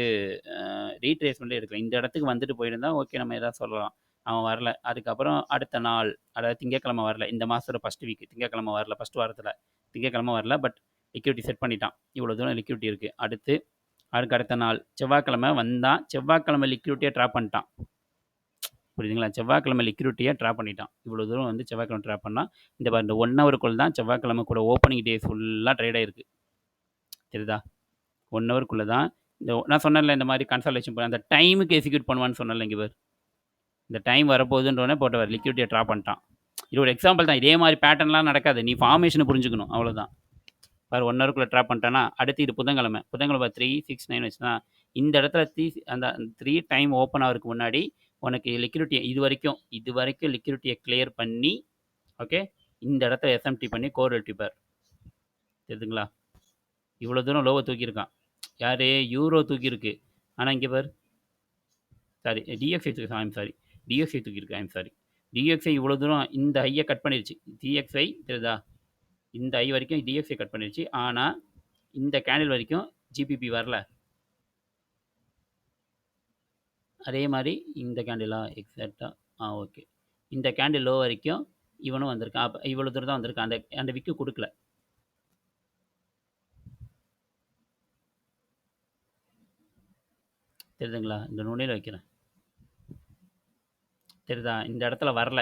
ரீட்ரேஸ்மெண்ட்டே எடுக்கல. இந்த இடத்துக்கு வந்துட்டு போயிருந்தால் ஓகே, நம்ம எதாவது சொல்லலாம். அவன் வரல. அதுக்கப்புறம் அடுத்த நாள், அதாவது திங்கக்கிழமை வரல. இந்த மாதத்தோட ஃபஸ்ட் வீக் திங்கக்கிழமை வரல. ஃபஸ்ட் வாரத்தில் திங்கக்கிழமை வரல, பட் லிக்விடிட்டி செட் பண்ணிட்டான். இவ்வளோ தூரம் லிக்விடிட்டி இருக்குது. அதுக்கு அடுத்த நாள் செவ்வாய்க்கிழமை வந்தான். செவ்வாய்க்கிழமை லிக்விடிட்டியை ட்ராப் பண்ணிட்டான். புரியுதுங்களா? செவ்வாய்க்கிழமை லிக்விடிட்டியை ட்ராப் பண்ணிட்டான். இவ்வளோ தூரம் வந்து செவ்வாய்க்கிழமை ட்ராப் பண்ணால் இந்த 1 ஹவருக்குள்ள தான் செவ்வாய்க்கிழமை கூட ஓப்பனிங் டேஸ் ஃபுல்லாக ட்ரேட் ஆகிருக்கு. தெரியுதா? 1 ஹவருக்குள்ளே தான் இந்த நான் சொன்னேன்ல, இந்த மாதிரி கன்சல்டேஷன் பண்ண அந்த டைமுக்கு எக்ஸிக்யூட் பண்ணுவான்னு சொன்னேன்ல. இங்கே பேர் இந்த டைம் வரப்போகுதுன்றோடனே போட்டவர் லிக்விடிட்டியை ட்ராப் பண்ணிட்டான். இது ஒரு எக்ஸாம்பிள் தான். இதே மாதிரி பேட்டர்ன்லாம் நடக்காது. நீ ஃபார்மேஷனை புரிஞ்சுக்கணும், அவ்வளோதான். பாரு 1 ஹவருக்குள்ளே ட்ராப் பண்ணிட்டானா, அடுத்து இது புதன்கிழமை 369 வச்சுன்னா இந்த இடத்துல அந்த 3 டைம் ஓப்பன் ஆகிறதுக்கு முன்னாடி உனக்கு லிக்விடிட்டியை இது வரைக்கும் லிக்விடிட்டியை கிளியர் பண்ணி, ஓகே, இந்த இடத்துல எஸ்எம்டி பண்ணி கோர் வெட்டிப்பார். தெரியுதுங்களா? இவ்வளோ தூரம் லோவை தூக்கியிருக்கான். யார்? யூரோ தூக்கியிருக்கு. ஆனால் இங்கே பார், சாரி டிஎக்ஸ்ஐ தூக்கியிருக்கு. டிஎக்ஸ்ஐ இவ்வளோ தூரம் இந்த ஹையை கட் பண்ணிடுச்சு. டிஎக்ஸ்ஐ தெரியுதா? இந்த ஐ வரைக்கும் டிஎக்ஸ்ஐ கட் பண்ணிடுச்சு. ஆனால் இந்த கேண்டில் வரைக்கும் ஜிபிபி வரல. அதே மாதிரி இந்த கேண்டிலா எக்ஸாக்டாக ஓகே, இந்த கேண்டில் லோ வரைக்கும் இவனும் வந்திருக்கான். அப்போ இவ்வளோ தூரம் தான் வந்திருக்கான். அந்த விக்கு கொடுக்கல. தெரியுதுங்களா? இந்த நுனியில் வைக்கிறேன். தெரியுதா? இந்த இடத்துல வரல.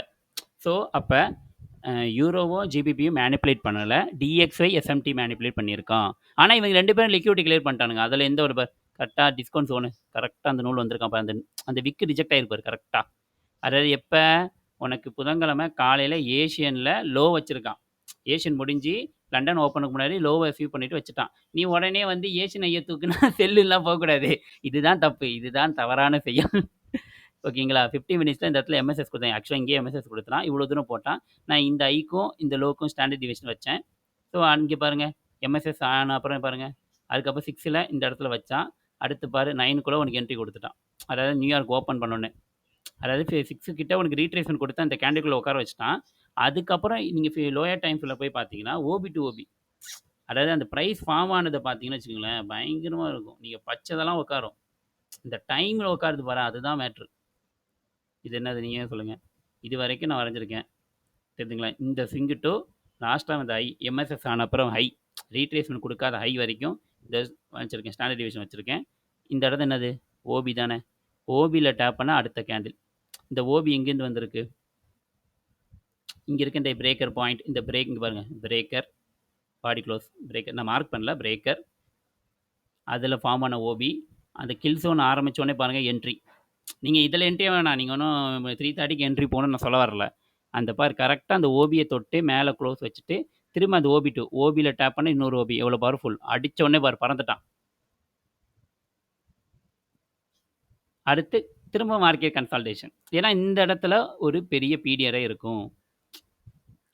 ஸோ அப்போ யூரோவும் ஜிபிபியும் மேனிப்புலேட் பண்ணலை, டிஎக்ஸ்ஐ எஸ்எம்டி மேனிப்புலேட் பண்ணியிருக்கான். ஆனால் இவங்க 2 பேரும் லிக்விடிட்டி கிளியர் பண்ணிட்டானுங்க. அதில் எந்த ஒரு கரெக்டாக டிஸ்கவுண்ட் ஜோனு கரெக்டாக அந்த நூல் வந்திருக்கான். அந்த விக்கு ரிஜெக்ட் ஆகிருப்பார் கரெக்டாக. அதாவது எப்போ உனக்கு புதன்கிழமை காலையில் ஏஷியனில் லோ வச்சுருக்கான். ஏஷியன் முடிஞ்சு லண்டன் ஓப்பனுக்கு முன்னாடி லோவை அச்சீவ் பண்ணிவிட்டு வச்சுட்டான். நீ உடனே வந்து ஏஷியன் ஐயா தூக்குனா செல்லுலாம் போகக்கூடாது. இதுதான் தப்பு, இதுதான் தவறான செயல். ஓகேங்களா? 50 மினிட்ஸில் இந்த இடத்துல எம்எஸ்எஸ் கொடுத்தேன். ஆக்சுவலாக இங்கேயே எம்எஸ்எஸ் கொடுத்தான். இவ்வளோ தூரம் போட்டான். நான் இந்த ஐக்கும் இந்த லோக்கும் ஸ்டாண்டர்ட் டிவிஷன் வச்சேன். ஸோ அங்கே பாருங்கள், எம்எஸ்எஸ் ஆன அப்புறம் பாருங்கள், அதுக்கப்புறம் 6ல் இந்த இடத்துல வச்சான். அடுத்து பாரு 9க்குள்ளே உனக்கு என்ட்ரி கொடுத்துட்டான். அதாவது நியூயார்க் ஓப்பன் பண்ணோன்னே, அதாவது 6 கிட்ட உனக்கு ரீட்ரேஸ்மெண்ட் கொடுத்து அந்த கேண்டில்குள்ளே உட்கார வச்சுட்டான். அதுக்கப்புறம் நீங்கள் லோயர் டைம் ஃபில்ல போய் பார்த்தீங்கன்னா ஓபி டு ஓபி, அதாவது அந்த ப்ரைஸ் ஃபார்ம் ஆனதை பார்த்தீங்கன்னு வச்சுக்கோங்களேன், பயங்கரமாக இருக்கும். நீங்கள் பச்சைதெல்லாம் உட்காரும். இந்த டைமில் உட்காருது பாரு, அதுதான் மேட்ரு. இது என்னது நீங்கள் சொல்லுங்கள். இது வரைக்கும் நான் வரைஞ்சிருக்கேன். தெரிஞ்சுங்களா? இந்த சிங்கு டு லாஸ்ட்டாக அந்த ஹை எம்எஸ்எஸ் ஆன அப்புறம் ஹை ரீட்ரேஸ்மெண்ட் கொடுக்காத ஹை வரைக்கும் இந்த வச்சுருக்கேன். ஸ்டாண்டர்ட் டிவிஷன் வச்சுருக்கேன். இந்த இடத்துல என்னது? ஓபி தானே. ஓபியில் டேப் பண்ணால் அடுத்த கேண்டில். இந்த ஓபி எங்கேருந்து வந்திருக்கு? இங்கே இருக்க இந்த பிரேக்கர் பாயிண்ட், இந்த பிரேக் இங்கே பாருங்கள், பிரேக்கர் பாடி க்ளோஸ் பிரேக்கர், நான் மார்க் பண்ணல, பிரேக்கர், அதில் ஃபார்ம் ஆன ஓபி. அந்த கில் ஜோன் ஆரம்பித்தோடனே பாருங்கள் என்ட்ரி. நீங்கள் இதில் என்ட்ரியே வேணாம், நீங்கள் ஒன்றும் 3:30க்கு என்ட்ரி போகணுன்னு நான் சொல்ல வரல. அந்த பார் கரெக்டாக அந்த ஓபியை தொட்டு மேலே க்ளோஸ் வச்சுட்டு திரும்ப அந்த ஓபி டூ ஓபியில் டேப் பண்ண இன்னொரு ஓபி எவ்வளோ பவர்ஃபுல், அடித்த உடனே பார் பறந்துட்டான். அடுத்து திரும்ப மார்க்கெட் கன்சால்டேஷன். ஏன்னா இந்த இடத்துல ஒரு பெரிய பிடிஆரே இருக்கும்.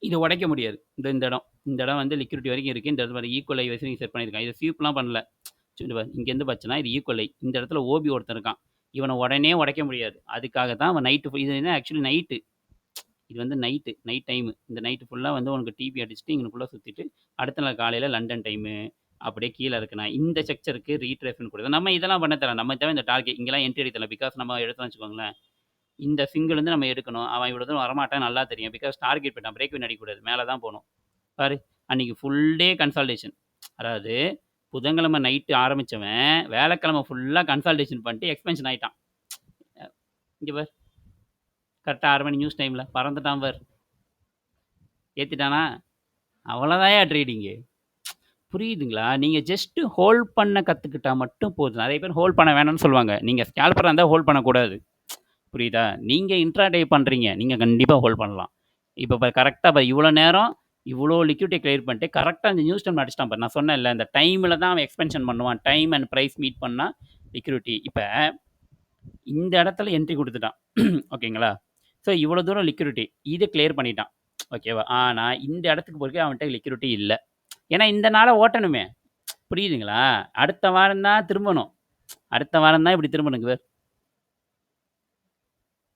இதை உடைக்க முடியாது. இந்த இடம் வந்து லிக்விடிட்டி வரைக்கும் இருக்குது. இந்த இடத்துல ஈக்குவல் ஐ வச்சு நீங்கள் செட் பண்ணியிருக்கான். இதை ஸ்வீப்லாம் பண்ணல. இங்கேருந்து பார்த்தீங்கன்னா இது ஈக்குவல் ஐ. இந்த இடத்துல ஓபி ஒருத்தன் இருக்கான். இவனை உடனே உடைக்க முடியாது. அதுக்காக தான் அவன் நைட்டு, இது என்ன ஆக்சுவலி நைட்டு, இது வந்து நைட் டைமு. இந்த நைட்டு ஃபுல்லாக வந்து உனக்கு டிபி அடிச்சுட்டு இங்கனுக்குள்ளே சுற்றிட்டு அடுத்த நாள் காலையில் லண்டன் டைமு அப்படியே கீழ இருக்குண்ணா. இந்த ஸ்ட்ரக்சருக்கு ரீட்ரேஸ்மென்ட் குடுக்குது. நம்ம இதெல்லாம் பண்ண தேவ நம்ம தேவ இந்த டார்கெட் இங்கலாம் என்ட்ரி அடிக்க தேவ பிகாஸ் நம்ம எடுத்தோம்னு வச்சுக்கோங்களேன், இந்த ஸ்விங்லேருந்து நம்ம எடுக்கணும். அவன் இவ்வளோ தூரம் வரமாட்டான்னு நல்லா தெரியும். பிகாஸ் டார்கெட் போயிட்டான். பிரேக் இவன் அடிக்கக்கூடாது. மேல தான் போணும். பாரு, அன்னைக்கு ஃபுல் டே கன்சால்டேஷன். அதாவது புதன்கிழமை நைட்டு ஆரம்பிச்சவன், வியாழக்கிழமை ஃபுல்லா கன்சால்டேஷன் பண்ணிட்டு எக்ஸ்பென்ஷன் ஆயிட்டான். இங்க பாரு. கரெக்ட்டா 6 மணி நியூஸ் டைம்ல பறந்துட்டான் பாரு. ஏத்திட்டானா? அவ்வளோதான்யா ட்ரேடிங்கு. புரியுதுங்களா? நீங்க ஜஸ்ட் ஹோல்ட் பண்ண கத்துக்கிட்டா மட்டும் போதும். நெறைய பேர் ஹோல்ட் பண்ண வேணாம்னு சொல்லுவாங்க. நீங்க ஸ்கேல்பரா இருந்தா ஹோல்ட் பண்ணக்கூடாது. புரியுதா? நீங்க இன்ட்ராடே பண்றீங்க. நீங்க கண்டிப்பா ஹோல்ட் பண்ணலாம். இப்ப கரெக்ட்டா இவ்வளோ நேரம் இவ்வளோ லிக்விடிட்டிய கிளியர் பண்ணிட்டு கரெக்ட்டா அந்த நியூஸ் டைம்ல அடிச்சுட்டான் பாரு. நான் சொன்னேன்ல, இந்த டைம்ல தான் அவன் எக்ஸ்பென்ஷன் பண்ணுவான். டைம் அண்ட் பிரைஸ் மீட் பண்ணா லிக்விடிட்டி. இப்ப இந்த இடத்துல என்ட்ரி குடுத்துட்டான். ஓகேங்களா? ஸோ இவ்வளோ தூரம் லிக்விடிட்டி. இத கிளியர் பண்ணிட்டான். ஓகேவா? ஆனா இந்த இடத்துக்கு போறதுக்கு அவன்ட்ட லிக்விடிட்டி இல்ல. ஏன்னா இந்த நாள ஓட்டணுமே. புரியுதுங்களா? அடுத்த வாரம் தான் திரும்பணும். அடுத்த வாரம் தான் இப்படி திரும்பணும். இங்க பாரு.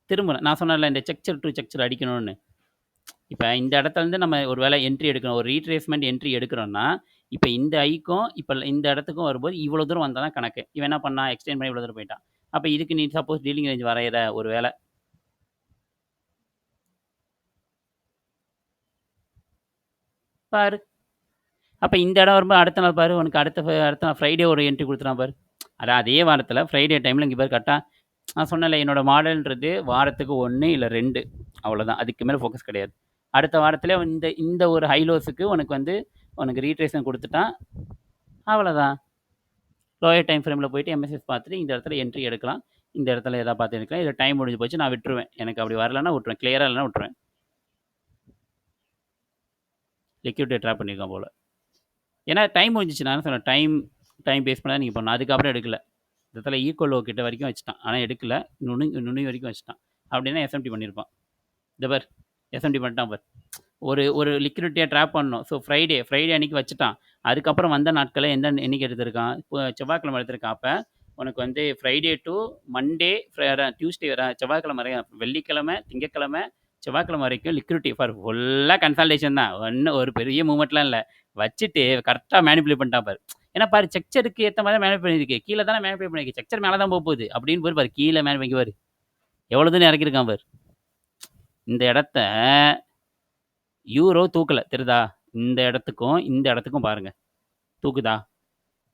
திரும்பணும். நான் சொன்னேன்ல இந்த ஸ்ட்ரக்சர் டூ ஸ்ட்ரக்சர் அடிக்கணும்னு. இப்ப இந்த இடத்துலருந்து நம்ம ஒரு வேளை என்ட்ரி எடுக்கணும். ஒரு ரீட்ரேஸ்மென்ட் என்ட்ரி எடுக்கிறோம்னா, இப்ப இந்த ஐக்கும், இப்ப இந்த இடத்துக்கும் வரும்போது இவ்வளோ தூரம் வந்தா தான் கணக்கு. இவன் என்ன பண்ணான்? எக்ஸ்டெண்ட் பண்ணி இவ்வளோ தூரம் போயிட்டான். அப்ப இதுக்கு நீ சப்போஸ் டீலிங் ரேஞ்ச் வரையற ஒரு வேளை பாரு. அப்ப இந்த இடம் வரும்போது அடுத்த நாள் பாரு. உனக்கு அடுத்த நாள் ஃப்ரைடே ஒரு என்ட்ரி குடுத்துட்டான் பாரு. அதான் அதே வாரத்துல ஃப்ரைடே டைம்ல இங்க பாரு கரெக்ட்டா நான் சொன்னேன்ல என்னோட மாடல்ன்றது வாரத்துக்கு 1 இல்ல 2 அவ்வளோதான். அதுக்கு மேல ஃபோக்கஸ் கிடையாது. அடுத்த வாரத்திலே இந்த இந்த ஒரு ஹை லோஸுக்கு உனக்கு வந்து உனக்கு ரீட்ரேஷன் குடுத்துட்டான். அவ்வளோதான். லோயர் டைம் ஃப்ரேம்ல போயிட்டு எம்எஸ்எஸ் பார்த்துட்டு இந்த இடத்துல என்ட்ரி எடுக்கலாம். இந்த இடத்துல எதா பார்த்து எடுக்கலாம். இதுல டைம் முடிஞ்சு போச்சு நான் விட்டுருவேன். எனக்கு அப்படி வரலன்னா விட்டுருவேன். கிளியரா இல்லைன்னா விட்டுருவேன். லிக்விடிட்டிய ட்ராப் பண்ணியிருக்கான் போல. ஏன்னா டைம் முடிஞ்சிச்சு. நான் என்ன சொன்னேன், டைம் பேஸ் பண்ணி தான் நீங்க பண்ணணும். அதுக்கப்புறம் எடுக்கல. இந்த இடத்துல ஈக்குவல் லோ கிட்ட வரைக்கும் வச்சுட்டான். ஆனா எடுக்கல. நுனி வரைக்கும் வச்சுட்டான். அப்படின்னா எஸ்எம்டி பண்ணியிருப்பான். இந்த பார் எஸ்எம்டி பண்ணிட்டான் பார். ஒரு லிக்விடிட்டியை ட்ராப் பண்ணணும். ஸோ ஃப்ரைடே அன்னைக்கு வச்சுட்டான். அதுக்கப்புறம் வந்த நாட்களை எந்த என்னைக்கு எடுத்திருக்கான்? இப்போ செவ்வாய்க்கிழமை எடுத்திருக்கான். அப்போ உனக்கு வந்து ஃப்ரைடே டு மண்டே, டியூஸ்டே, செவ்வாய்க்கிழமை வரைக்கும், வெள்ளிக்கிழமை, திங்கக்கிழமை, செவ்வாய்க்கிழமை வரைக்கும் லிக்விடிட்டி ஃபார் ஃபுல்லாக கன்சல்டேஷன் தான். ஒன்றும் ஒரு பெரிய மூவ்மெண்ட்லாம் இல்லை. வச்சுட்டு கரெக்டாக மேனிப்புலேட் பண்ணிட்டான் பாரு. ஏன்னா பாரு செக்சருக்கு ஏற்ற மாதிரி தான் மேனிப்புலேட் பண்ணியிருக்கு. கீழே தானே மேனிப்புலேட் பண்ணியிருக்கு. செக்சர் மேலே தான் போகுது அப்படின்னு பாரு. கீழே மேனிப்புலேட் பாரு. எவ்வளோ தூரம் இறக்கியிருக்கான் பாரு. இந்த இடத்த யூரோ தூக்கல தெரியுதா? இந்த இடத்துக்கும் பாருங்க. தூக்குதா?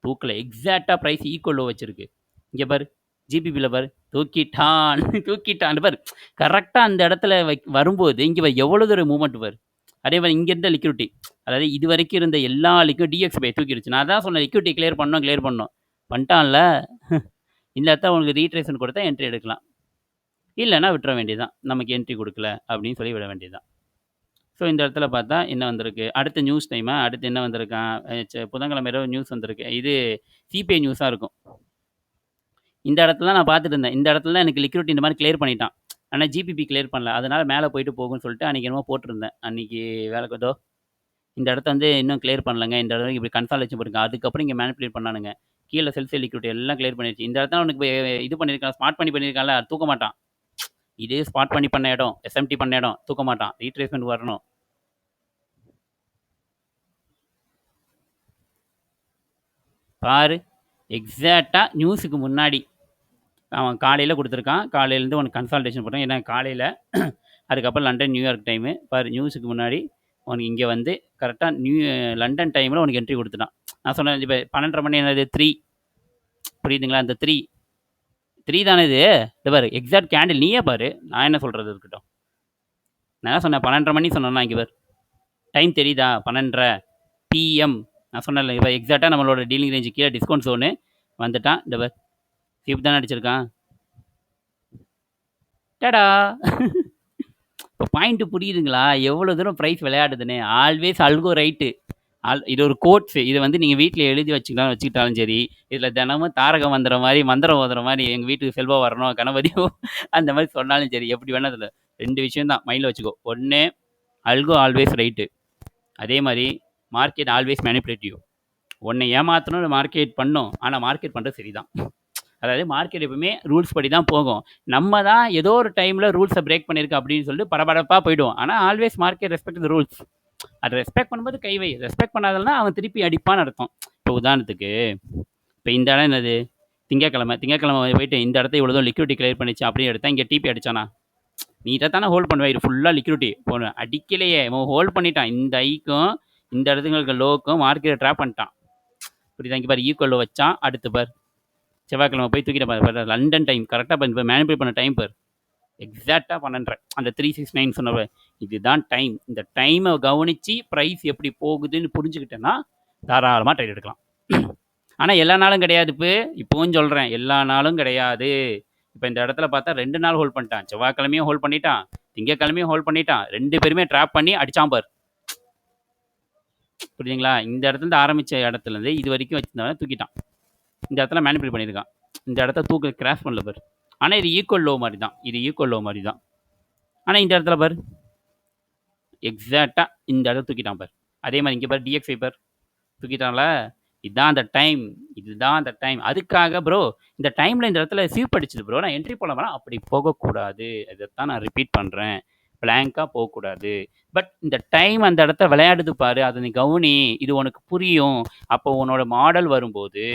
தூக்கல. எக்ஸாக்ட்டா பிரைஸ் ஈக்குவல் லோ வச்சிருக்கு. இங்க பாரு. ஜிபிபில பாரு. தூக்கிட்டான். தூக்கிட்டான் பாரு. கரெக்ட்டா அந்த இடத்துல வரும்போது இங்க பாரு எவ்வளோ தூரம் மூவ்மெண்ட் பாரு. அதே மாரி இங்க இருந்த லிக்விடிட்டி. அதாவது இதுவரைக்கும் இருந்த எல்லா டிஎக்ஸ்பை தூக்கிடுச்சு. நான் அதான் சொன்னேன் லிக்விடிட்டி கிளியர் பண்ணணும். பண்ணிட்டான்ல. இந்த இடத்துல உனக்கு ரீட்ரேஷன் கொடுத்தா என்ட்ரி எடுக்கலாம். இல்லன்னா விட்டுற வேண்டியது தான். நமக்கு என்ட்ரி குடுக்கல அப்படின்னு சொல்லி விட வேண்டியது தான். ஸோ இந்த இடத்துல பார்த்தா என்ன வந்திருக்கு? அடுத்த நியூஸ் டைமா? அடுத்து என்ன வந்திருக்கான்? புதன்கிழமை இரவு நியூஸ் வந்திருக்கு. இது சிபிஐ நியூஸா இருக்கும். இந்த இடத்துல நான் பார்த்துட்டு இருந்தேன். இந்த இடத்துல தான் எனக்கு லிக்விடிட்டி இந்த மாதிரி கிளியர் பண்ணிட்டான். ஆனா ஜிபிபி கிளியர் பண்ணல. அதனால மேல போயிட்டு போகும்ன்னு சொல்லிட்டு அன்னைக்கு என்னமோ போட்டிருந்தேன். அன்னைக்கு வேலைக்கு ஏதோ இந்த இடத்த வந்து இன்னும் கிளியர் பண்ணலங்க. இந்த இடத்துல இப்படி கன்சாலேஷன் போட்டுருங்க. அதுக்கப்புறம் இங்க மேனிபுலேட் பண்ணானுங்க. கீழ செல்ஃப் லிக்விடிட்டி எல்லாம் கிளியர் பண்ணிருச்சு. இந்த இடத்துல உனக்கு இது பண்ணியிருக்கான், ஸ்மார்ட் பண்ணி பண்ணியிருக்கான்ல, அது தூக்க மாட்டான். இதே ஸ்பாட் பண்ணி பண்ண இடம், எஸ்எம்டி பண்ண இடம் தூக்க மாட்டான். ரீட்ரேஸ்மெண்ட் வரணும். பாரு எக்ஸாக்டா நியூஸுக்கு முன்னாடி அவன் காலையில் கொடுத்துருக்கான். காலையிலேருந்து உனக்கு கன்சல்டேஷன் போட்டான். ஏன்னா காலையில் அதுக்கப்புறம் லண்டன் நியூயார்க் டைமு பாரு. நியூஸுக்கு முன்னாடி உனக்கு இங்கே வந்து கரெக்டாக லண்டன் டைமில் உனக்கு என்ட்ரி கொடுத்துட்டான். நான் சொன்னேன் இப்போ 12:30 மணி என்னது 3 புரியுதுங்களா? அந்த 3 தானே இது. இது பாரு எக்ஸாக்ட் கேண்டில் நீயே பாரு. நான் என்ன சொல்கிறது இருக்கட்டும். நான் என்ன சொன்னேன் 12:30 மணி சொன்னேன்னா இங்கே பாரு டைம் தெரியுதா? 12:30 PM. நான் சொன்னேன்ல இப்போ எக்ஸாக்டாக நம்மளோட டீலிங் ரேஞ்சு கீழே டிஸ்கவுண்ட் ஜோனு வந்துட்டான். இந்த பார் சீப் தானே அடிச்சிருக்கான். டடா. இப்போ பாயிண்ட்டு புரியுதுங்களா? எவ்வளோ தூரம் ப்ரைஸ் விளையாடுதுன்னு. Always algo right. இது ஒரு கோட்ஸு. இதை வந்து நீங்கள் வீட்டில் எழுதி வச்சுக்கிட்டாலும் சரி, இதில் தினமும் தாரகம் வந்துற மாதிரி மந்திரம் ஓதுற மாதிரி எங்கள் வீட்டுக்கு செல்வம் வரணும், கணபதியும் அந்த மாதிரி சொன்னாலும் சரி, எப்படி வேணால் அதில் 2 விஷயம் தான் மைண்டில் வச்சுக்கோ. ஒன்று அல்கோ ஆல்வேஸ் ரைட்டு. அதே மாதிரி மார்க்கெட் ஆல்வேஸ் மேனிப்புலேட்டிவ். உன்னை ஏமாற்றணும்னு மார்க்கெட் பண்ணும். ஆனால் மார்க்கெட் பண்ணுறது சரிதான். அதாவது மார்க்கெட் எப்பவுமே ரூல்ஸ் படி தான் போகும். நம்ம தான் ஏதோ ஒரு டைமில் ரூல்ஸை பிரேக் பண்ணியிருக்கு அப்படின்னு சொல்லிட்டு படபடப்பாக போயிடுவோம். ஆனால் always market respect the rules. அதை ரெஸ்பெக்ட் பண்ணும்போது கை வை. ரெஸ்பெக்ட் பண்ணாதல்னா அவன் திருப்பி அடிப்பான்னு அர்த்தம். இப்போ உதாரணத்துக்கு, இப்போ இந்த இடம் என்னது? திங்கக்கிழமை போயிட்டு இந்த இடத்த இவ்வளோ லிக்விடிட்டி கிளியர் பண்ணிச்சு அப்படின்னு எடுத்தா இங்கே டிபி அடிச்சானா? நீட்டாக தானே ஹோல்ட் பண்ணுவேன். இது ஃபுல்லாக லிக்விடிட்டி போன அடிக்கலையே, அவன் ஹோல்ட் பண்ணிட்டான். இந்த ஐக்கும் இந்த இடத்துங்களுக்கு லோக்கும் மார்க்கெட்டை ட்ராப் பண்ணிட்டான். புரியுதா? இங்கே பாரு ஈக்குவல் வச்சான். அடுத்து பார் செவ்வாய்க்கிழமை போய் தூக்கிட்ட பாரு லண்டன் டைம் கரெக்டாக பாரு மேனிபுலேட் பண்ண டைம் பார் எக்ஸாக்டாக 12 அந்த 369 சொன்ன இதுதான் டைம். இந்த டைமை கவனித்து ப்ரைஸ் எப்படி போகுதுன்னு புரிஞ்சுக்கிட்டேன்னா தாராளமாக ட்ரேட் எடுக்கலாம். ஆனால் எல்லா நாளும் கிடையாது. இப்போவும் சொல்கிறேன், எல்லா நாளும் கிடையாது. இப்போ இந்த இடத்துல பார்த்தா 2 நாள் ஹோல்ட் பண்ணிட்டான். செவ்வாய்க்கிழமையும் ஹோல்ட் பண்ணிட்டான், திங்கக்கிழமையும் ஹோல்ட் பண்ணிட்டான். 2 பேருமே ட்ராப் பண்ணி அடிச்சான் பார். புரியுதுங்களா? இந்த இடத்துல ஆரம்பித்த இடத்துலேருந்து இது வரைக்கும் வச்சிருந்தவன் தூக்கிட்டான். இந்த இடத்துல மேனிபுலேட் பண்ணியிருக்கான். இந்த இடத்த தூக்க கிராஸ் பண்ணல பார். ஆனால் இது ஈக்குவல் லோ மாதிரி தான். இது ஈக்குவல் லோ மாதிரி தான். ஆனால் இந்த இடத்துல பார் எக்ஸாக்டாக இந்த இடத்த தூக்கிட்டான் பார். அதே மாதிரி இங்கே பார் டிஎக்ஸ்ஐ பார் தூக்கிட்டான்ல. இதுதான் அந்த டைம். இதுதான் அந்த டைம். அதுக்காக ப்ரோ இந்த டைமில் இந்த இடத்துல சீப் அடிச்சது ப்ரோ. நான் என்ட்ரி போடலாமா? அப்படி போகக்கூடாது. இதைத்தான் நான் ரிப்பீட் பண்ணுறேன். பிளாங்காக போகக்கூடாது. பட் இந்த டைம் அந்த இடத்த விளையாடுது பாரு, அதை நீ கவனி. இது உனக்கு புரியும். அப்போ உன்னோட மாடல் வரும்போது,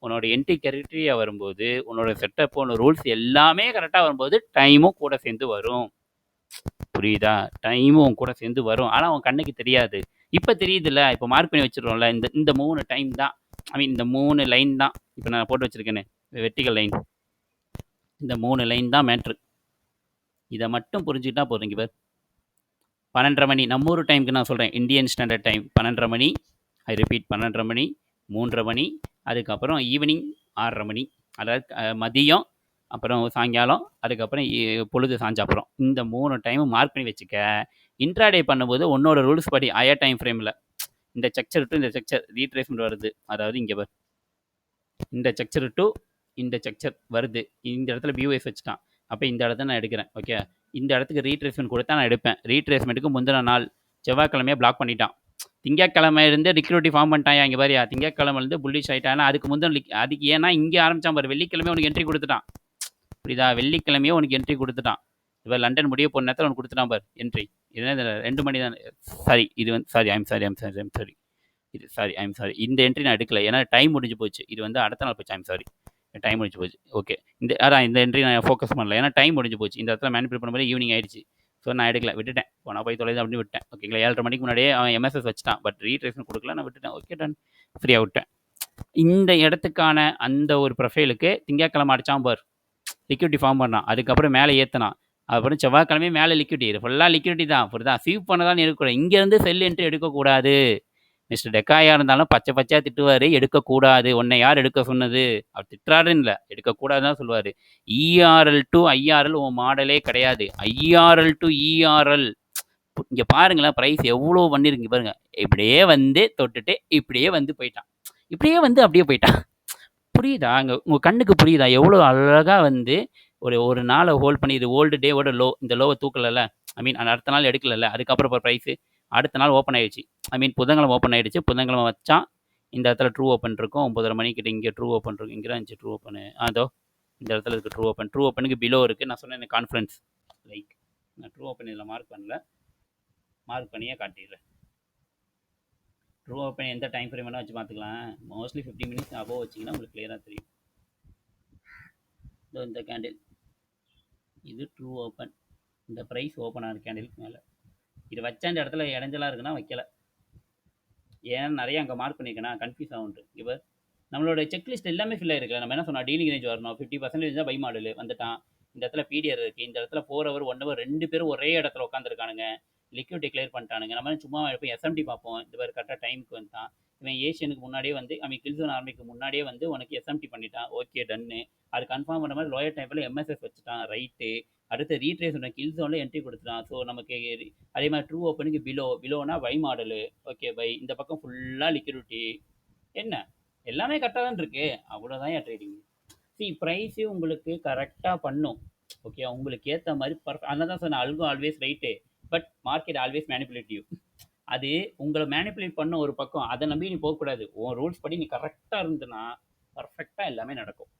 உன்னோட என்ட்ரி கிரைட்டீரியா வரும்போது, உன்னோட செட்டப், உன்னோட ரூல்ஸ் எல்லாமே கரெக்டாக வரும்போது டைமும் கூட சேர்ந்து வரும். புரியுதா? டைமும் கூட சேர்ந்து வரும். ஆனால் அவன் கண்ணுக்கு தெரியாது. இப்போ தெரியுதுல்ல, இப்போ மார்க் பண்ணி வச்சுருவோம்ல, இந்த 3 டைம் தான். ஐ மீன் இந்த 3 லைன் தான் இப்போ நான் போட்டு வச்சுருக்கேனே, வெர்டிகல் லைன். இந்த 3 லைன் தான் மேட்ரு. இதை மட்டும் புரிஞ்சுக்கிட்டா போதும். இங்கே பார் 12:30 மணி நம்ம ஊர் டைமுக்கு நான் சொல்கிறேன், இந்தியன் ஸ்டாண்டர்ட் டைம் 12:30 மணி. ஐ ரிப்பீட் 12:30 மணி, 3:30 மணி, அதுக்கப்புறம் ஈவினிங் 6:30 மணி. அதாவது மதியம், அப்புறம் சாயங்காலம், அதுக்கப்புறம் பொழுது சாய்ஞ்ச இந்த 3 டைமும் மார்க் பண்ணி வச்சுக்க. இன்ட்ராடே பண்ணும்போது உன்னோட ரூல்ஸ் படி ஹையர் டைம் ஃப்ரேமில் இந்த செக்சர் டு இந்த செக்சர் ரீட்ரேஸ்மெண்ட் வருது. அதாவது இங்கே பார் இந்த செக்சர் டு இந்த செக்சர் வருது. இந்த இடத்துல பியூஎஸ் வச்சுட்டான். அப்போ இந்த இடத்த நான் எடுக்கிறேன். ஓகே, இந்த இடத்துக்கு ரீட்ரேஸ்மெண்ட் கொடுத்தா நான் எடுப்பேன். ரீட்ரேஸ்மெண்ட்டுக்கு முந்தின நாள் செவ்வாய்க்கிழமையே பிளாக் பண்ணிட்டான். திங்கக்கிழமை இருந்து லிக்விடிட்டி ஃபார்ம் பண்ணிட்டான். இங்கே பாரியா, திங்கக்கிழமைலேருந்து புல்லிஷ் ஆகிட்டான். அதுக்கு முந்தின அதுக்கு ஏன்னா இங்கே ஆரம்பிச்சான் பாரு, வெள்ளிக்கிழமை உனக்கு என்ட்ரி கொடுத்துட்டான். புரியுதா? வெள்ளிக்கிழமையே உனக்கு என்ட்ரி கொடுத்துட்டான். இப்போ லண்டன் முடிய போன நேரத்தில் உனக்கு கொடுத்துட்டான் பார் என்ட்ரி. இதுனா 2 மணி தான். சாரி, இது வந்து சாரி ஐம் சாரி இது சாரி ஐம் சாரி இந்த என்ட்ரி நான் எடுக்கல. ஏன்னா டைம் முடிஞ்சு போச்சு. இது வந்து அடுத்த நாள் போச்சு. ஐம் சாரி, டைம் முடிஞ்சு போச்சு. ஓகே, இந்த என்ட்ரி நான் ஃபோக்கஸ் பண்ணல. ஏன்னா டைம் முடிஞ்சு போச்சு. இந்த இடத்துல மேனிபுலேட் பண்ணும்போது ஈவினிங் ஆயிடுச்சு. ஸோ நான் எடுக்கல, விட்டுட்டேன். போனால் போய் தொலைது அப்படின்னு விட்டேன். ஓகேங்களா? 7:30 மணிக்கு முன்னாடியே அவன் எம்எஸ்எஸ் வச்சுட்டான். பட் ரீட்ரேஷன் கொடுக்கல, நான் விட்டுட்டேன். ஓகே டன், ஃப்ரீயாக விட்டேன். இந்த இடத்துக்கான அந்த ஒரு ப்ரொஃபைலுக்கு திங்கக்கிழமை அடிச்சான் பார், லிக்விடிட்டி ஃபார்ம் பண்ணான். அதுக்கப்புறம் மேலே ஏற்றினான். அப்புறம் செவ்வாய்க்கிழமையே மேலே லிக்விடிட்டி, இது ஃபுல்லாக லிக்விடிட்டி தான். புரியுதா? சீவ் பண்ணதான் இருக்கக்கூடாது. இங்கேருந்து செல் என்ட்ரி எடுக்கக்கூடாது. மிஸ்டர் டெக்காயா இருந்தாலும் பச்சையாக திட்டுவார், எடுக்கக்கூடாது. உன்னை யார் எடுக்க சொன்னது? அவர் திட்டுறாருன்னு இல்லை, எடுக்கக்கூடாதுன்னு தான் சொல்லுவார். இஆர்எல் டு ஐஆர்எல் உன் மாடலே கிடையாது. IRL to ERL. இங்கே பாருங்களேன், ப்ரைஸ் எவ்வளோ பண்ணியிருக்கு பாருங்க. இப்படியே வந்து தொட்டுட்டு இப்படியே வந்து போயிட்டான். இப்படியே வந்து அப்படியே போயிட்டான். புரியுதா? அங்கே உங்கள் கண்ணுக்கு புரியுதா எவ்வளோ அழகாக வந்து ஒரு நாளை ஹோல்ட் பண்ணி, இது ஓல்டு டேவோட லோ, இந்த லோவை தூக்கலைல்ல, ஐ மீன் அடுத்த நாள் எடுக்கலைல்ல. அதுக்கப்புறம் இப்போ ப்ரைஸு அடுத்த நாள் ஓப்பன் ஆகிடுச்சு. ஐ மீன் புதன்கிழமை ஓப்பன் ஆகிடுச்சு. புதன்கிழமை வச்சான். இந்த இடத்துல ட்ரூ ஓப்பன் இருக்கும். 9:30 மணிக்கிட்ட இங்கே ட்ரூ ஓப்பன் இருக்கும். இங்கே இருந்துச்சு ட்ரூ ஓப்பனு. அதோ இந்த இடத்துல இருக்குது ட்ரூ ஓப்பன். ட்ரூ ஓப்பனுக்கு பிலோ இருக்குது. நான் சொன்னேன் கான்ஃபரன்ஸ் லைக், நான் ட்ரூ ஓப்பன் இதில் மார்க் பண்ணல, மார்க் பண்ணியே காட்டிடுறேன். ட்ரூ ஓப்பன் எந்த டைம் ஃப்ரேம் வேணால் வச்சு பார்த்துக்கலாம். மோஸ்ட்லி 50 மினிட்ஸ் அபோவ் வச்சிங்கன்னா உங்களுக்கு கிளியராக தெரியும். இந்த கேண்டில் இது ட்ரூ ஓப்பன். இந்த ப்ரைஸ் ஓப்பன் ஆன கேண்டிலுக்கு மேலே இது வச்சா இந்த இடத்துல இடைஞ்சலாக இருக்குன்னா வைக்கல. ஏன்னா நிறைய அங்கே மார்க் பண்ணியிருக்கேன்னா கன்ஃபியூஸ் ஆகுன்ட்டு. இப்போ நம்மளோட செக்லிஸ்ட் எல்லாமே ஃபில் ஆகிருக்கல. நம்ம என்ன சொன்னால் டீலிங் ரேஞ்ச் வரணும், 50% தான் பை மாடல் வந்துட்டான். இந்த இடத்துல பிடிஆர் இருக்குது. இந்த இடத்துல 4 ஹவர் 1 ஹவர் 2 பேரும் ஒரே இடத்துல உட்காந்துருக்கானுங்க. Liquid clear பண்ணிட்டானுங்க. நம்ம சும்மா இப்போ எஸ்எம்டி பார்ப்போம். இந்த மாதிரி கரெக்டாக டைமுக்கு வந்துட்டான். இவன் ஏஷியனுக்கு முன்னாடியே வந்து ஐ மீன் கில்சோன் ஆர்மிக்கு முன்னாடியே வந்து உனக்கு எஸ்எம்டி பண்ணிட்டான். ஓகே டன்னு. அது கன்ஃபார்ம் பண்ண மாதிரி லோயர் டைமில் எம்எஸ்எஸ் வச்சுட்டான். ரைட்டு. அடுத்து ரீட்ரேஸ் பண்ண கில் ஜோனில் என்ட்ரி கொடுத்துட்டான். ஸோ நமக்கு அதே மாதிரி ட்ரூ ஓப்பனுக்கு பிலோனா பை மாடலு. Okay buy. இந்த பக்கம் ஃபுல்லாக லிக்விடிட்டி. என்ன எல்லாமே கரெக்டாக தான் இருக்குது. அவ்வளோதான் ட்ரேடிங். ப்ரைஸு உங்களுக்கு கரெக்டாக பண்ணும். ஓகே, உங்களுக்கு ஏற்ற மாதிரி அதனால தான் சொன்னேன், algo always right, but market always manipulative. அது உங்களை மேனிப்புலேட் பண்ண ஒரு பக்கம், அதை நம்பி நீ போகக்கூடாது. உன் ரூல்ஸ் படி நீ கரெக்டாக இருந்ததுன்னா பர்ஃபெக்டாக எல்லாமே நடக்கும்.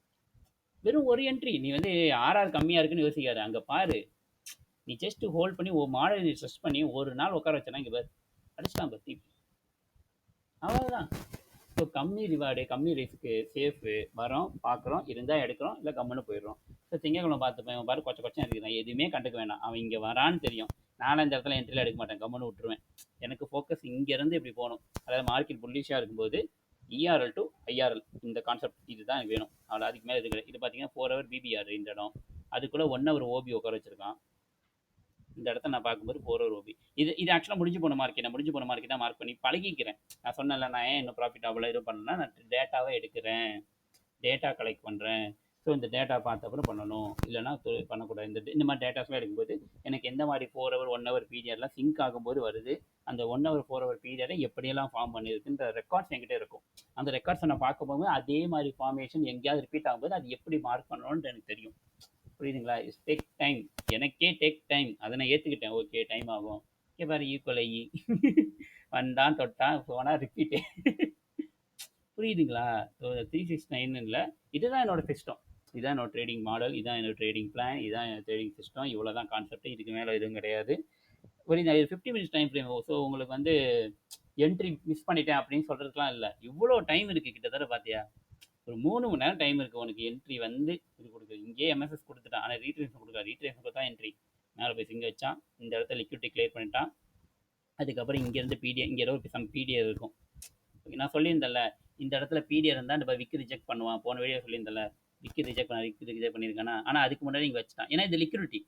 வெறும் ஒரு என்ட்ரி நீ வந்து ஆர்ஆர் கம்மியாக இருக்குன்னு யோசிக்காது. அங்கே பாரு, நீ ஜஸ்ட் ஹோல்ட் பண்ணி ஒரு மாடல் நீ ட்ரெஸ்ட் பண்ணி ஒரு நாள் உட்கார வச்சனா இங்கே பாரு அடிச்சிட்டான் பத்தி. அவ்வளோதான். ஸோ கம்மி ரிவார்டு, கம்மி ரிஸ்க்கு, சேஃபு, வரோம், பார்க்குறோம், இருந்தால் எடுக்கிறோம், இல்லை கம்முன்னு போயிடுறோம். ஸோ திங்கக்கிழமை பார்த்துப்பேன், இவன் பாரு கொச்ச கொச்சம் இருக்குது, நான் எதுவுமே கண்டுக்க வேணாம், அவன் இங்கே வரான்னு தெரியும், நானும் இந்த இடத்துல என்ட்ரியில் எடுக்க மாட்டேன், கம்முன்னு விட்டுருவேன். எனக்கு ஃபோக்கஸ் இங்கேருந்து இப்படி போகணும். அதாவது மார்க்கெட் புல்லிஷாக இருக்கும்போது இஆர்எல் டு ஐஆர்எல், இந்த கான்செப்ட் இதுதான் எனக்கு வேணும். அவ்வளோ, அதுக்கு மேலே இது இது பார்த்தீங்கன்னா 4 ஹவர் பிபிஆர் இந்த இடம், அதுக்குள்ளே 1 ஹவர் ஓபி உட்கார வச்சிருக்கான். இந்த இடத்த நான் பார்க்கும்போது 4 ஹவர் ஓபி. இது ஆக்சுவலாக முடிஞ்சு போன மார்க்கெட், நான் முடிஞ்சு போன மார்க்கெட் தான் மார்க் பண்ணி பழகிக்கிறேன். நான் சொன்னேன்ல, நான் ஏன் இன்னும் ப்ராஃபிட்டபிளாக இது பண்ணேன்னா, நான் டேட்டாவை எடுக்கிறேன், டேட்டா கலெக்ட் பண்ணுறேன். ஸோ இந்த டேட்டா பார்த்த அப்புறம் பண்ணணும், இல்லைனா பண்ணக்கூடாது. இந்த மாதிரி டேட்டாஸ்லாம் எடுக்கும்போது எனக்கு எந்த மாதிரி 4 ஹவர் 1 ஹவர் பீரியட்லாம் சிங்க் ஆகும்போது வருது, அந்த 1 ஹவர் 4 ஹவர் பீரியடை எப்படியெல்லாம் ஃபார்ம் பண்ணியிருக்குன்ற ரெக்கார்ட்ஸ் என்கிட்ட இருக்கும். அந்த ரெக்கார்ட்ஸை நான் பார்க்கும்போது அதே மாதிரி ஃபார்மேஷன் எங்கேயாவது ரிப்பீட் ஆகும்போது அது எப்படி மார்க் பண்ணணும்னு எனக்கு தெரியும். புரியுதுங்களா? It's take time. எனக்கே டேக் டைம். அதை நான் ஏற்றுக்கிட்டேன். ஓகே, டைம் ஆகும். இங்கே பாரு, ஈக்குவல் ஐ வந்தான், தொட்டான், போனால் ரிப்பீட்டு. புரியுதுங்களா? ஸோ 369 இல்லை, இதுதான் என்னோட சிஸ்டம், இதுதான் என்னோட ட்ரேடிங் மாடல், இதுதான் என்னோட ட்ரேடிங் பிளான், இதுதான் என்னோட ட்ரேடிங் சிஸ்டம். இவ்வளோ தான் கான்செப்ட், இதுக்கு மேலே எதுவும் கிடையாது. புரியுது? இது 50 மினிட்ஸ் டைம் ஃப்ரேம். ஸோ உங்களுக்கு வந்து என்ட்ரி மிஸ் பண்ணிட்டேன் அப்படின்னு சொல்கிறதுக்குலாம் இல்லை. இவ்வளோ டைம் இருக்குது, கிட்டத்தட்ட பார்த்தியா, ஒரு 3 மணி நேரம் டைம் இருக்குது உனக்கு என்ட்ரி வந்து இது கொடுக்குது. இங்கேயே எம்எஸ்எஸ் கொடுத்துட்டான், ஆனால் ரீட்ரேஷன் கொடுக்குறா. ரீட்ரேஷன் கொடுத்தா என்ட்ரி மேலே போய் சிங்க வச்சான், இந்த இடத்துல லிக்விட்டி கிளியர் பண்ணிட்டான். அதுக்கப்புறம் இங்கேருந்து பிடிஏ, இங்கே ஏதோ சம் பிடிஏ இருக்கும். நான் சொல்லியிருந்தேன்ல, இந்த இடத்துல பிடிஏ இருந்தால் நம்ம விக்கு ரிஜெக்ட் பண்ணுவான். போன வீடியோ சொல்லியிருந்தேன்ல, விக்கு ரிஜெக்ட் பண்ணியிருக்கானா, ஆனால் அதுக்கு முன்னாடி இங்கே வச்சுட்டான். ஏன்னா இது லிக்விடிட்டி,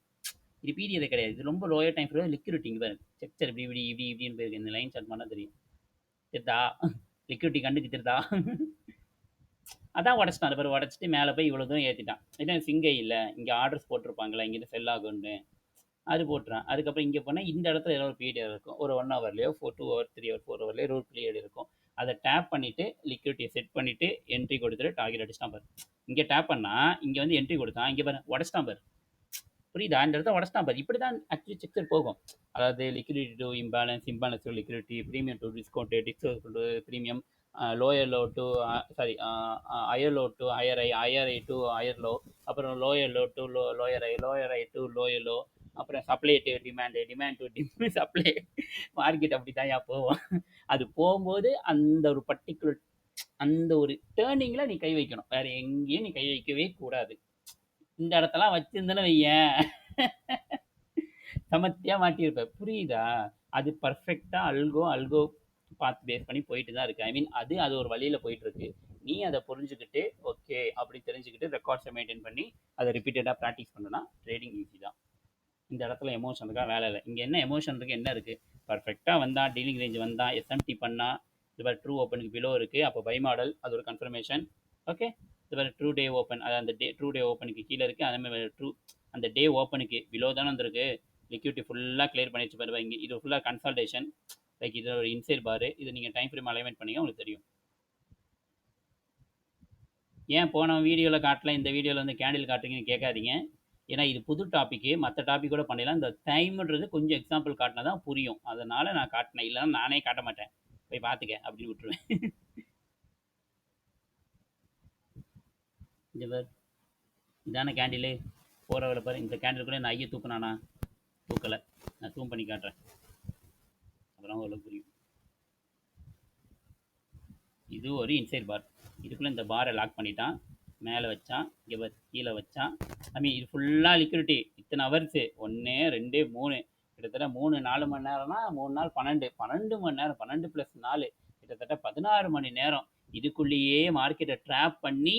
இது பிடிஏ கிடையாது, இது ரொம்ப லோயர் டைம் ஃப்ரேம் லிக்விடிட்டி. இங்கே பாரு, செக்சர் இப்படி இப்படி இப்படி இப்படின்னு போயிருக்கு. இந்த லைன் சார்ட் பண்ணால் தெரியும். திருதா லிக்விடிட்டி கண்டுக்கு திருதா. அதான் உடச்சிட்டான். அது பேர் உடச்சிட்டு மேலே போய் இவ்வளோ தூரம் ஏற்றிட்டான். ஏன்னா சிங்கை இல்லை, இங்கே ஆர்டர்ஸ் போட்டிருப்பாங்களா, இங்கே செல் ஆகும்னு, அது போட்டுறான். அதுக்கப்புறம் இங்கே போனால் இந்த இடத்துல ஏதோ ஒரு பீரியட் இருக்கும், ஒரு 1 ஹவர்லையோ 2 ஹவர் 3 ஹவர் 4 ஹவர்லேயோ ஒரு பீரியட் இருக்கும். அதை டேப் பண்ணிவிட்டு லிக்விடிட்டியை செட் பண்ணிவிட்டு என்ட்ரி கொடுத்துட்டு டார்கெட் அடிச்சிட்டான் பாரு. இங்கே டேப் பண்ணால் இங்கே வந்து என்ட்ரி கொடுத்தான், இங்கே பாரு உடச்சிட்டான் பாரு. புரியுதா? இந்த இடத்த உடச்சிட்டான் பாரு. இப்படி தான் ஆக்சுவலி செக்ஸர் போகும். அதாவது liquidity to imbalance, imbalance to liquidity, premium to discount, discount to premium, lower low to sorry higher low to higher high, higher high to higher low, அப்புறம் lower low to lower high, lower high to lower low, அப்புறம் supply to demand, demand to supply. Market அப்படி தான் போவோம். அது போகும்போது அந்த ஒரு particular அந்த ஒரு டேர்னிங்கில் நீ கை வைக்கணும், வேறு எங்கேயும் நீ கை வைக்கவே கூடாது. இந்த இடத்தெல்லாம் வச்சிருந்தேன்னு வையேன், சமத்தியாக மாட்டியிருப்ப. புரியுதா? அது பர்ஃபெக்டாக அல்கோ பார்த்து பேஸ் பண்ணி போயிட்டு தான் இருக்குது. ஐ மீன் அது ஒரு வழியில் போயிட்டுருக்கு. நீ அதை புரிஞ்சுக்கிட்டு ஓகே அப்படி தெரிஞ்சுக்கிட்டு ரெக்கார்ட்ஸை மெயின்டைன் பண்ணி அதை ரிப்பீட்டடாக ப்ராக்டிஸ் பண்ணனா ட்ரேடிங் ஈஸி தான். இந்த இடத்துல எமோஷன் இருக்கா, வேலை இல்லை. இங்கே என்ன எமோஷன் இருக்குது, என்ன இருக்குது, பர்ஃபெக்டாக வந்தால் டீலிங் ரேஞ்ச் வந்தால் எஸ்எம்டி பண்ணால் இது மாதிரி ட்ரூ ஓப்பனுக்கு பிலோ இருக்குது, அப்போ பை மாடல், அது ஒரு கன்ஃபர்மேஷன். ஓகே, இது மாதிரி ட்ரூ டே ஓப்பன், அது அந்த ட்ரூ டே ஓப்பனுக்கு கீழே இருக்குது, அதேமாதிரி ட்ரூ அந்த டே ஓப்பனுக்கு பிலோ தானே வந்திருக்கு. லிக்விடிட்டி ஃபுல்லாக கிளியர் பண்ணிடுச்சு பாருங்க. இங்கே இது ஃபுல்லாக கன்சல்டேஷன், லைக் இது ஒரு இன்சைட் பாரு. இது நீங்கள் டைம் ஃப்ரேம் அலைன்மெண்ட் பண்ணிங்க உங்களுக்கு தெரியும். ஏன் போன வீடியோவில் காட்டல, இந்த வீடியோவில் வந்து கேண்டில் காட்டுறீங்கன்னு கேட்காதீங்க. ஏன்னா இது புது டாப்பிக்கு, மற்ற டாபிக் கூட பண்ணிடலாம். இந்த டைம்ன்றது கொஞ்சம் எக்ஸாம்பிள் காட்டினா தான் புரியும், அதனால் நான் காட்டினேன், இல்லைன்னா நானே காட்ட மாட்டேன், போய் பார்த்துக்க அப்படின்னு விட்டுருவேன். இந்த பார், இதான கேண்டிலு போகிற பாரு. இந்த கேண்டில் கூட நான் ஐயை தூக்குனானா, தூக்கலை. நான் ஜூம் பண்ணி காட்டுறேன், அதெல்லாம் ஓரளவுக்கு புரியும். இது ஒரு இன்சைட் பார், இதுக்குள்ளே இந்த பாரை லாக் பண்ணிட்டான், மேலே வச்சான், இங்கே கீழே வச்சான். ஐ மீன் இது ஃபுல்லாக லிக்விடிட்டி, இத்தனை ஹவர்ஸு, 1 2 3, கிட்டத்தட்ட 3 4 மணி நேரம்னா 3 நாள் 12 மணி நேரம், 12 + 4 கிட்டத்தட்ட 16 மணி நேரம் இதுக்குள்ளேயே மார்க்கெட்டை ட்ராப் பண்ணி,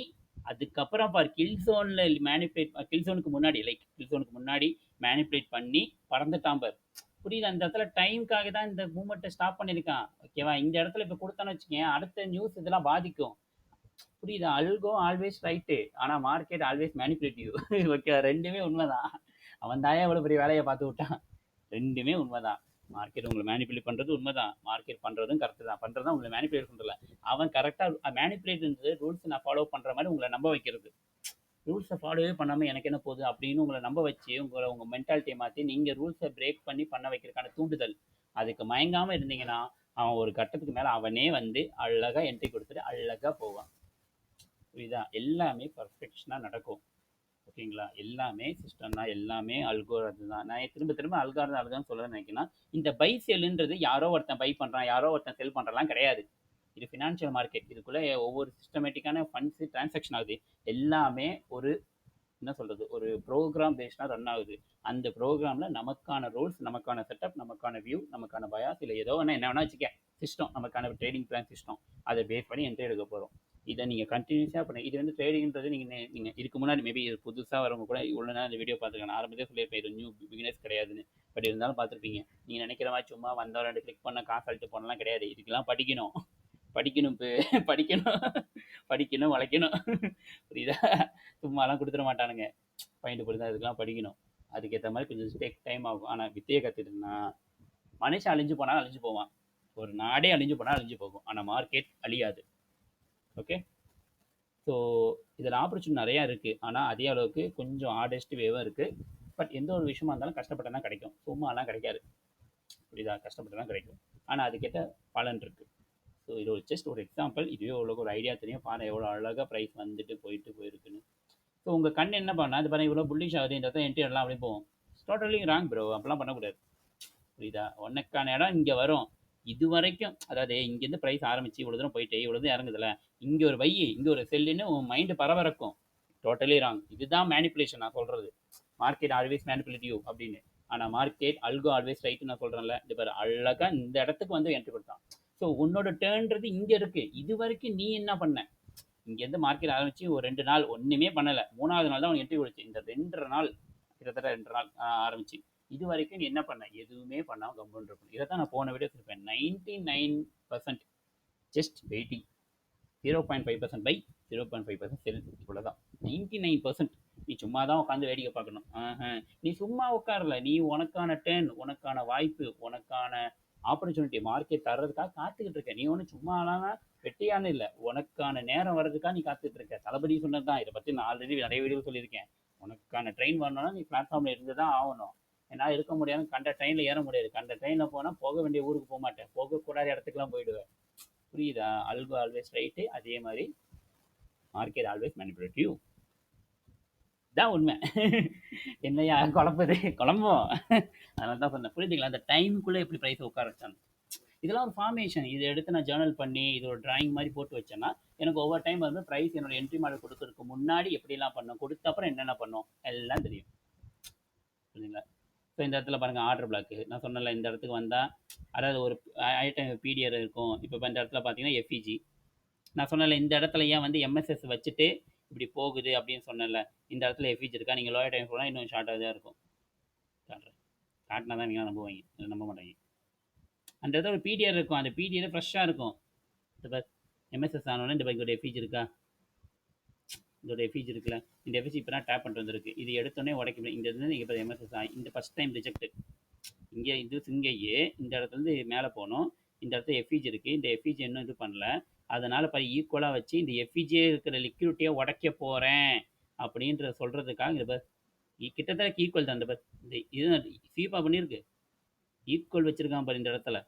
அதுக்கப்புறம் பார் கில் ஜோனில் மேனிப்புலேட், கில் ஜோனுக்கு முன்னாடி, லைக் கில் ஜோனுக்கு முன்னாடி மேனிப்புலேட் பண்ணி பறந்துட்டான் பார். புரியுது? அந்த இடத்துல டைமுக்காக தான் இந்த மூமெண்ட்டை ஸ்டாப் பண்ணியிருக்கான். ஓகேவா? இந்த இடத்துல இப்போ கொடுத்தான்னு வச்சுக்கேன், அடுத்த நியூஸ் இதெல்லாம் பாதிக்கும். புரியுதா? அல்கோ ஆல்வேஸ் ரைட்டு, ஆனால் மார்க்கெட் ஆல்வேஸ் மேனிப்புலேட்டிவ். ஓகே, ரெண்டுமே உண்மைதான். அவன் தாயா இவ்வளோ பெரிய வேலையை பார்த்து விட்டான். ரெண்டுமே உண்மைதான். மார்க்கெட் உங்களை மேனிப்புலேட் பண்ணுறது உண்மைதான், மார்க்கெட் பண்ணுறதும் கரெக்டு தான். பண்ணுறது தான் உங்களை மேனிப்புலேட் பண்ணுறல. அவன் கரெக்டாக மேனிப்புலேட்ன்றது ரூல்ஸ் நான் ஃபாலோ பண்ணுற மாதிரி உங்களை நம்ப வைக்கிறது. ரூல்ஸை ஃபாலோவே பண்ணாமல் எனக்கு என்ன போகுது அப்படின்னு உங்களை நம்ப வச்சு உங்கள் மென்டாலிட்டியை மாற்றி நீங்கள் ரூல்ஸை பிரேக் பண்ணி பண்ண வைக்கிறதுக்கான தூண்டுதல். அதுக்கு மயங்காமல் இருந்தீங்கன்னா அவன் ஒரு கட்டத்துக்கு மேலே அவனே வந்து அழகாக என்ட்ரி கொடுத்துட்டு அழகாக போவான். புரியுதா? எல்லாமே பர்ஃபெக்ஷனாக நடக்கும். ஓகேங்களா? எல்லாமே சிஸ்டம் தான். எல்லாமே அல்கோரிதம் தான். நான் திரும்ப திரும்ப அல்காரிதம் சொல்ல நினைக்கிறேன்னா, இந்த பை செல்லுன்றது யாரோ ஒருத்தன் பை பண்றான், யாரோ ஒருத்தன் செல் பண்றான்லாம் கிடையாது. இது ஃபினான்ஷியல் மார்க்கெட். இதுக்குள்ள ஒவ்வொரு சிஸ்டமேட்டிக்கான ஃபண்ட்ஸ் டிரான்சாக்ஷன் ஆகுது. எல்லாமே ஒரு என்ன சொல்றது, ஒரு ப்ரோக்ராம் பேஸ்டாக ரன் ஆகுது. அந்த ப்ரோக்ராமில் நமக்கான ரூல்ஸ், நமக்கான செட்டப், நமக்கான வியூ, நமக்கான பயாஸ், இல்லை ஏதோ ஒன்று என்ன வேணா வச்சுக்க, சிஸ்டம், நமக்கான ட்ரேடிங் பிளான் சிஸ்டம், அதை பேஸ் பண்ணி என்ட்ரி எடுக்க போகிறோம். இதை நீங்கள் கண்டினியூஸாக பண்ணி இது வந்து ட்ரேடிங்கிறது நீங்கள் இதுக்கு முன்னாடி மேபி இது புதுசாக வரவங்க கூட இவ்வளோ நேரம் இந்த வீடியோ பார்த்துருக்கேன். நான் ஆரம்பத்தே சொல்லியிருப்பேன், இது நியூ பிகினர்ஸ் கிடையாதுன்னு. பட் இருந்தாலும் பார்த்துருப்பீங்க. நீங்கள் நினைக்கிற மாதிரி சும்மா வந்தோம் 2 கிளிக் பண்ண காசு அழிட்டு போனலாம் கிடையாது. இதுக்கெல்லாம் படிக்கணும், படிக்கணும், படிக்கணும், படிக்கணும், வளைக்கணும். புரியுதா? சும்மாலாம் கொடுத்துட மாட்டானுங்க. பாயிண்ட் போட்டு தான் இதுக்கெல்லாம் படிக்கணும். அதுக்கேற்ற மாதிரி கொஞ்சம் டேக் டைம் ஆகும். ஆனால் வித்தையை கற்றுட்டுனா மனுஷன் அழிஞ்சு போனாலும் அழிஞ்சு போவான், ஒரு நாடே அழிஞ்சு போனால் அழிஞ்சு போகும், ஆனால் மார்க்கெட் அழியாது. ஓகே, ஸோ இதில் ஆப்பர்ச்சுனிட்டி நிறையா இருக்குது. ஆனால் அதே அளவுக்கு கொஞ்சம் ஆர்டஸ்ட் வேவும் இருக்குது. பட் எந்த ஒரு விஷயமா இருந்தாலும் கஷ்டப்பட்டனா கிடைக்கும், சும்மாலாம் கிடைக்காது. புரியுதா? கஷ்டப்பட்டனா கிடைக்கும், ஆனால் அதுக்கேற்ற பலன் இருக்குது. ஸோ இது ஒரு ஜஸ்ட் ஒரு எக்ஸாம்பிள். இதுவே எவ்வளோ ஒரு ஐடியா தெரியும் பாருங்கள், எவ்வளோ அழகாக ப்ரைஸ் வந்துட்டு போயிருக்குன்னு. ஸோ உங்கள் கண் என்ன பண்ணால் அது பாருங்கள், இவ்வளோ புல்லிஷ் ஆகுது, இந்த இடத்துல என்ட்ரி இடலாம் அப்படி போகும். டோட்டலி ராங் ப்ரோ, அப்படிலாம் பண்ணக்கூடாது. புரியுதா? உனக்கான இடம் இங்கே வரும். இது வரைக்கும் அதாவது இங்கேருந்து ப்ரைஸ் ஆரம்பிச்சு இவ்வளோ தூரம் போயிட்டு இவ்வளோ தூரம் இறங்குதுல, இங்கே ஒரு வை, இங்கே ஒரு செல்லுன்னு உன் மைண்டு பரபரக்கும். Totally wrong. இதுதான் மேனிப்புலேஷன் நான் சொல்கிறது. மார்க்கெட் ஆல்வேஸ் மேனிப்புலேட் யூ அப்படின்னு. ஆனால் மார்க்கெட் அல்கோ ஆல்வேஸ் ரைட்டு நான் சொல்கிறேன்ல. இது பாரு, அழகாக இந்த இடத்துக்கு வந்து என்ட்ரி கொடுத்தான். ஸோ உன்னோட டேர்ன்றது இங்கே இருக்குது. இது வரைக்கும் நீ என்ன பண்ண? இங்கேருந்து மார்க்கெட் ஆரம்பிச்சு ஒரு 2 நாள் ஒன்றுமே பண்ணலை, 3வது நாள் தான் அவனுக்கு என்ட்ரி கொடுச்சு. இந்த 2 நாள், கிட்டத்தட்ட 2 நாள் ஆரம்பிச்சு இது வரைக்கும் நீ என்ன பண்ண? எதுவுமே பண்ணாமல் கம்பவுண்ட் இருக்கணும். இதை தான் நான் போன வீடியோ சொல்லியிருப்பேன். 99% ஜஸ்ட் வெயிட்டிங், 0.5% பை, 0.5% செல், இவ்வளோதான். 99% நீ சும்மா தான் உட்காந்து வேடிக்கை பார்க்கணும். நீ சும்மா உட்காரல, நீ உனக்கான டேர்ன், உனக்கான வாய்ப்பு, உனக்கான ஆப்பர்ச்சுனிட்டி மார்க்கெட் தர்றதுக்காக காத்துக்கிட்டு இருக்க. நீ ஒன்றும் சும்மாலாம் வெட்டியானு இல்லை, உனக்கான நேரம் வர்றதுக்காக நீ காத்துட்டு இருக்க. தளபதி சொன்னது தான். இதை பற்றி நான் ஆல்ரெடி நிறைய வீடியோ சொல்லியிருக்கேன். உனக்கான ட்ரெயின் வரணும்னா நீ பிளாட்ஃபார்மில் இருந்து தான் ஆகணும். ஏன்னா இருக்க முடியாது, கண்ட ட்ரெயினில் ஏற முடியாது. கண்ட ட்ரெயினில் போனால் போக வேண்டிய ஊருக்கு போக மாட்டேன், போகக்கூடாத இடத்துக்குலாம் போயிடுவேன். புரியுதா? அல்கோ ஆல்வேஸ் ரைட்டு, அதே மாதிரி மார்க்கெட் ஆல்வேஸ் மேனிபுலேட் யூ. தான் உண்மை. என்னையா குழம்புது? குழம்பும். அதனால தான் சொன்னேன், புரியுதுங்களா? அந்த டைமுக்குள்ளே எப்படி ப்ரைஸ் உட்கார வச்சாங்க. இதெல்லாம் ஒரு ஃபார்மேஷன். இதை எடுத்து நான் ஜேர்னல் பண்ணி இது ஒரு டிராயிங் மாதிரி போட்டு வச்சேன்னா எனக்கு ஒவ்வொரு டைம் வந்து ப்ரைஸ் என்னோட என்ட்ரி மாடல் கொடுக்கறதுக்கு முன்னாடி எப்படிலாம் பண்ணோம், கொடுத்த அப்புறம் என்னென்ன பண்ணோம் எல்லாம் தெரியும். புரியுதுங்களா? ஸோ இந்த இடத்துல பாருங்கள், ஆர்டர் பிளாக்கு நான் சொன்னல. இந்த இடத்துக்கு வந்தால் அதாவது ஒரு ஐட்டம் பிடிஆர் இருக்கும். இப்போ இந்த இடத்துல பார்த்தீங்கன்னா எஃப்இஜி நான் சொன்னல. இந்த இடத்துல ஏன் வந்து எம்எஸ்எஸ் வச்சுட்டு இப்படி போகுது அப்படின்னு சொன்னல. இந்த இடத்துல எஃப்இஜி இருக்கா, நீங்கள் லோயர் டைம் போனால் இன்னும் ஷார்ட்டாக தான் இருக்கும். காட்டுறேன், காட்டினா தான் நீங்கள் நம்புவாங்க, நம்ப மாட்டாங்க. அந்த இடத்துல ஒரு பிடிஆர் இருக்கும், அந்த பிடிஆர் ஃப்ரெஷ்ஷாக இருக்கும். இந்த எம்எஸ்எஸ் ஆனோடனே இந்த பைக் ஒரு எஃப்இஜி இருக்கா, இதோட எஃப்இஜி இருக்குல்ல, இந்த எஃப்இஜி இப்போ தான் டேப் பண்ணிட்டு வந்திருக்கு. இது எடுத்தோடனே உடைக்க இந்த இது நீங்கள் இப்போ எம்எஸ்எஸ் இந்த ஃபஸ்ட் டைம் ரிஜெக்ட். இங்கே இது இங்கேயே இந்த இடத்துலேருந்து மேலே போகணும். இந்த இடத்துல எஃப்இஜி இருக்குது, இந்த எஃப்இஜி இன்னும் இது பண்ணல. அதனால் பாரு ஈக்குவலாக வச்சு இந்த எஃப்இஜியே இருக்கிற லிக்விடிட்டியை உடைக்க போகிறேன் அப்படின்ற சொல்கிறதுக்காக இந்த பஸ் கிட்டத்தட்ட ஈக்குவல் தான். இந்த பஸ் இந்த இது சீப்பாக பண்ணியிருக்கு, ஈக்குவல் வச்சுருக்கான் பாரு இந்த இடத்துல.